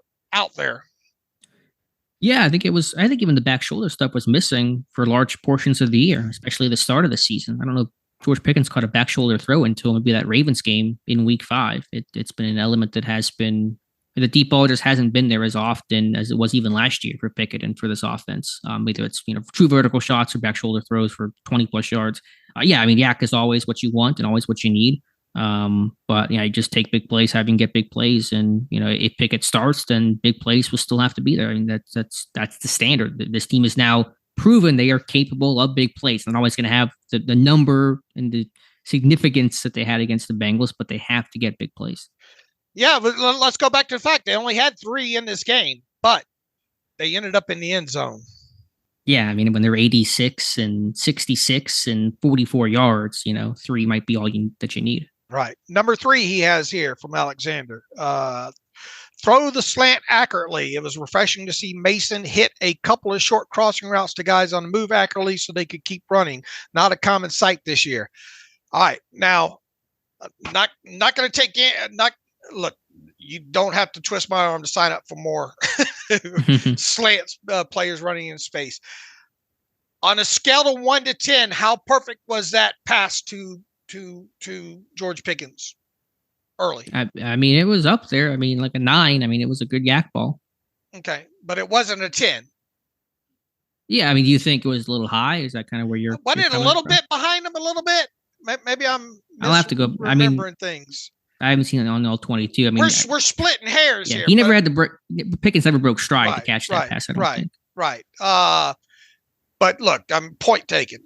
Yeah, I think even the back shoulder stuff was missing for large portions of the year, especially the start of the season. I don't know. George Pickens caught a back shoulder throw into maybe that Ravens game in week 5. It's been an element that has been, the deep ball just hasn't been there as often as it was even last year for Pickett and for this offense. Either it's, true vertical shots or back shoulder throws for 20 plus yards. Yak is always what you want and always what you need. But you just take big plays, having get big plays, and if Pickett starts, then big plays will still have to be there. I mean, that's the standard. This team is now proven they are capable of big plays. They're not always going to have the number and the significance that they had against the Bengals, but they have to get big plays. Yeah, but let's go back to the fact they only had 3 in this game, but they ended up in the end zone. Yeah, I mean, when they're 86 and 66 and 44 yards, 3 might be all that you need. Right. Number 3 he has here from Alexander. Throw the slant accurately. It was refreshing to see Mason hit a couple of short crossing routes to guys on the move accurately so they could keep running. Not a common sight this year. All right. Now, not going to take in. Look, you don't have to twist my arm to sign up for more slants players running in space. On a scale of 1 to 10, how perfect was that pass to George Pickens early? I mean, it was up there. I mean, like a 9. I mean, it was a good yak ball. Okay, but it wasn't a 10. Yeah, I mean, do you think it was a little high? Is that kind of where you're Wasn't it a coming little from? bit behind him? A little bit. Maybe I'm I'll have to go. I mean, remembering things. I haven't seen it on all 22. I mean, We're splitting hairs yeah, here. he never had the Pickens never broke stride to Right, catch that pass. I don't think. Right. But look, I'm point taken.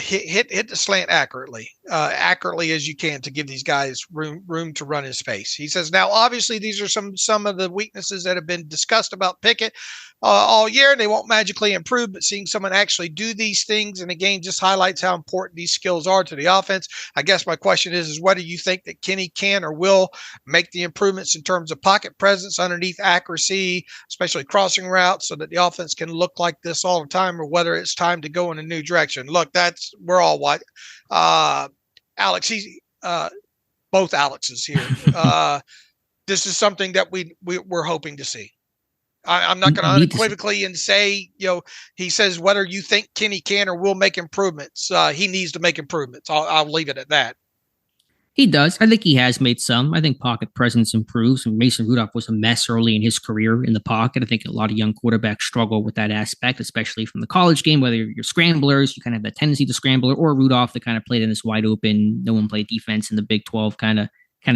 Hit the slant accurately as you can to give these guys room to run in space. He says, now, obviously, these are some of the weaknesses that have been discussed about Pickett all year, and they won't magically improve, but seeing someone actually do these things, and again, just highlights how important these skills are to the offense. I guess my question is whether you think that Kenny can or will make the improvements in terms of pocket presence, underneath accuracy, especially crossing routes, so that the offense can look like this all the time, or whether it's time to go in a new direction. Look, we're all what Alex, both Alexes here. This is something that we're hoping to see. I'm not going to unequivocally and say, he says whether you think Kenny can or will make improvements. He needs to make improvements. I'll leave it at that. He does. I think he has made some. I think pocket presence improves. And Mason Rudolph was a mess early in his career in the pocket. I think a lot of young quarterbacks struggle with that aspect, especially from the college game, whether you're scramblers, you kind of have that tendency to scrambler, or Rudolph that kind of played in this wide open, no one played defense in the Big 12 kind of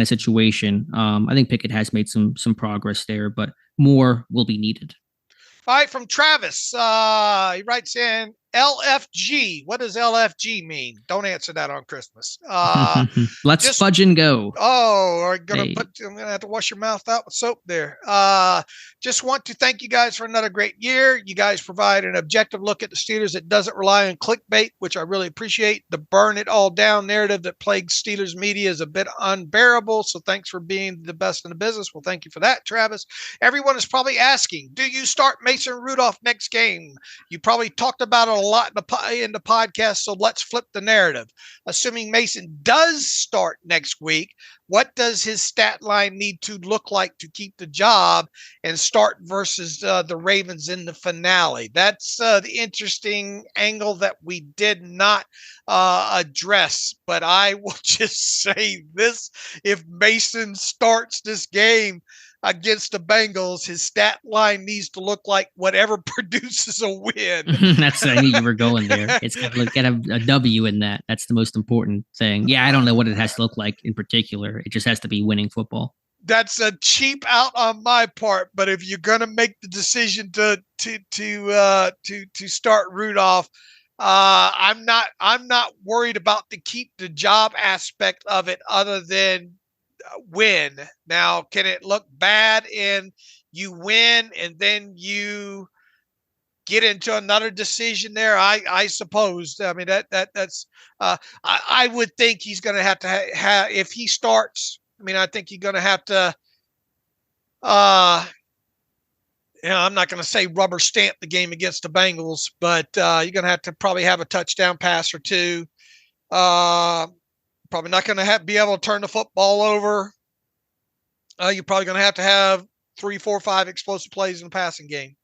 situation. I think Pickett has made some progress there, but more will be needed. All right, from Travis, he writes in LFG. What does LFG mean? Don't answer that on Christmas. Let's fudge and go. Oh, I'm gonna have to wash your mouth out with soap there. Just want to thank you guys for another great year. You guys provide an objective look at the Steelers that doesn't rely on clickbait, which I really appreciate. The burn it all down narrative that plagues Steelers media is a bit unbearable. So thanks for being the best in the business. Well, thank you for that, Travis. Everyone is probably asking, do you start Mason Rudolph next game? You probably talked about it a lot in the podcast, so let's flip the narrative. Assuming Mason does start next week, what does his stat line need to look like to keep the job and start versus the Ravens in the finale? That's the interesting angle that we did not address. But I will just say this: if Mason starts this game against the Bengals, his stat line needs to look like whatever produces a win. I knew you were going there. It's got to look at a W in that. That's the most important thing. Yeah, I don't know what it has to look like in particular. It just has to be winning football. That's a cheap out on my part, but if you're gonna make the decision to start Rudolph, I'm not worried about the keep the job aspect of it, other than win. Now, can it look bad and you win and then you get into another decision there? I suppose. I mean, that's I would think he's going to have if he starts. I mean, I think you're going to have to. I'm not going to say rubber stamp the game against the Bengals, but you're going to have to probably have a touchdown pass or two. Probably not going to be able to turn the football over. You're probably going to have 3, 4, 5 explosive plays in the passing game.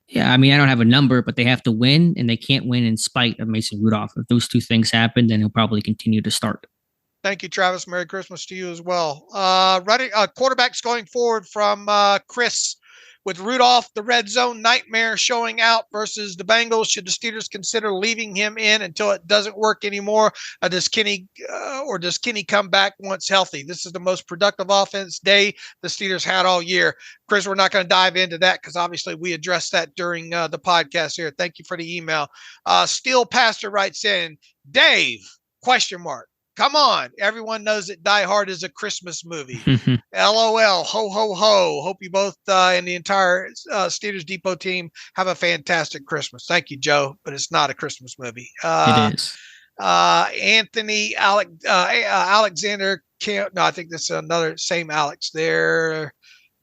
Yeah, I mean, I don't have a number, but they have to win, and they can't win in spite of Mason Rudolph. If those two things happen, then he'll probably continue to start. Thank you, Travis. Merry Christmas to you as well. Quarterbacks going forward from Chris. With Rudolph, the red zone nightmare showing out versus the Bengals, should the Steelers consider leaving him in until it doesn't work anymore? Does Kenny come back once healthy? This is the most productive offense day the Steelers had all year. Chris, we're not going to dive into that because obviously we addressed that during the podcast here. Thank you for the email. Steel Pastor writes in, Dave, ? Come on. Everyone knows that Die Hard is a Christmas movie. LOL. Ho, ho, ho. Hope you both and the entire Steelers Depot team have a fantastic Christmas. Thank you, Joe. But it's not a Christmas movie. It is. Anthony Alexander Camp. No, I think this is another same Alex there.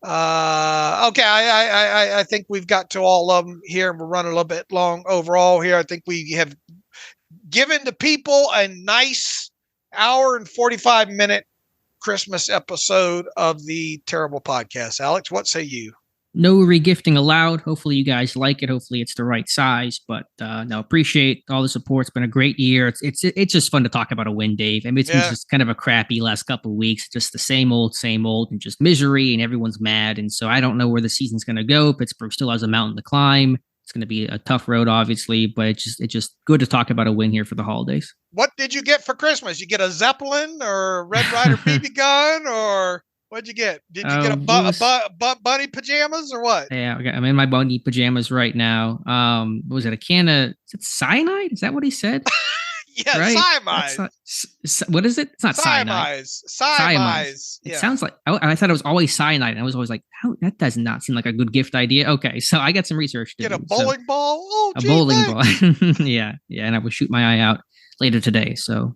Okay. I think we've got to all of them here, and we're running a little bit long overall here. I think we have given the people a nice hour and 45-minute Christmas episode of the Terrible Podcast. Alex, what say you? No regifting allowed. Hopefully you guys like it. Hopefully it's the right size. But no, appreciate all the support. It's been a great year. It's just fun to talk about a win, Dave. I mean, it's been just kind of a crappy last couple of weeks. Just the same old, and just misery, and everyone's mad. And so I don't know where the season's going to go. Pittsburgh still has a mountain to climb. It's going to be a tough road, obviously, but it's just good to talk about a win here for the holidays. What did you get for Christmas? You get a Zeppelin or a Red Ryder BB gun, or what'd you get? Did you get a bunny pajamas or what? Yeah, I'm in my bunny pajamas right now. Was it a can of? Is it cyanide? Is that what he said? Yeah, right? What is it? It's not cyanide. Cyanide. It sounds like I thought it was always cyanide, and I was always like, "How? That does not seem like a good gift idea." Okay, so I got some research to get do. A bowling ball. Oh, a bowling ball. yeah, and I will shoot my eye out later today. So,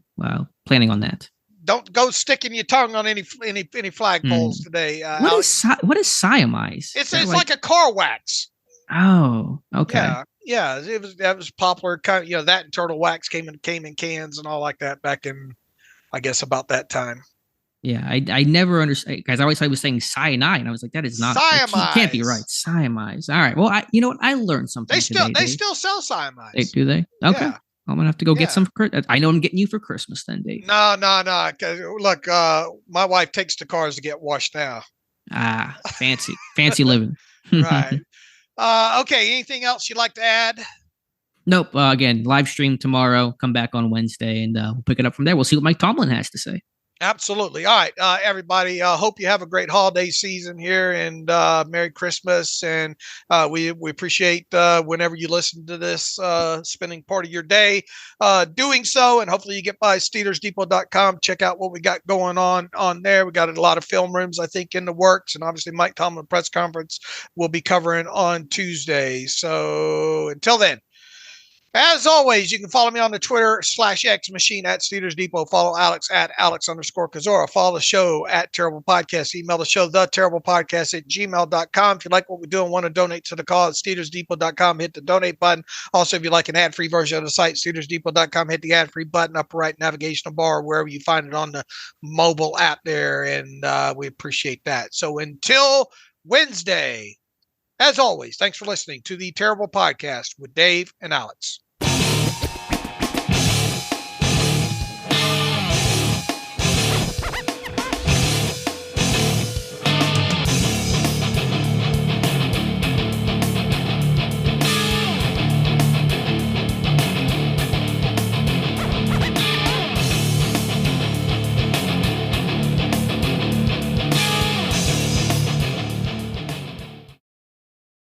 planning on that. Don't go sticking your tongue on any flagpoles today. What is cyanide? It's like a car wax. Oh, okay. Yeah, that was popular. Kind of, that and turtle wax came in cans and all like that back in, I guess, about that time. Yeah, I never understand, because I always thought I was saying cyanide, and I was like, that is not. That can't be right. Cyanide. All right. Well, you know what? I learned something. They still sell cyanide. Do they? Okay. Yeah. I'm gonna have to go get some. I know I'm getting you for Christmas then, Dave. No. Look, my wife takes the cars to get washed now. Ah, fancy living. Right. Okay. Anything else you'd like to add? Nope. Again, live stream tomorrow. Come back on Wednesday, and we'll pick it up from there. We'll see what Mike Tomlin has to say. Absolutely. All right, everybody. Hope you have a great holiday season here, and Merry Christmas. And we appreciate whenever you listen to this, spending part of your day doing so. And hopefully you get by SteelersDepot.com. Check out what we got going on there. We got a lot of film rooms, I think, in the works, and obviously Mike Tomlin press conference we'll be covering on Tuesday. So until then. As always, you can follow me on the Twitter /X machine at Steelers Depot. Follow Alex at Alex_Kozora. Follow the show at Terrible Podcast. Email the show, theterriblepodcast@gmail.com. If you like what we do and want to donate to the cause, SteelersDepot.com, hit the donate button. Also, if you like an ad-free version of the site, SteelersDepot.com, hit the ad-free button, upper right navigational bar, wherever you find it on the mobile app there. And we appreciate that. So until Wednesday, as always, thanks for listening to the Terrible Podcast with Dave and Alex.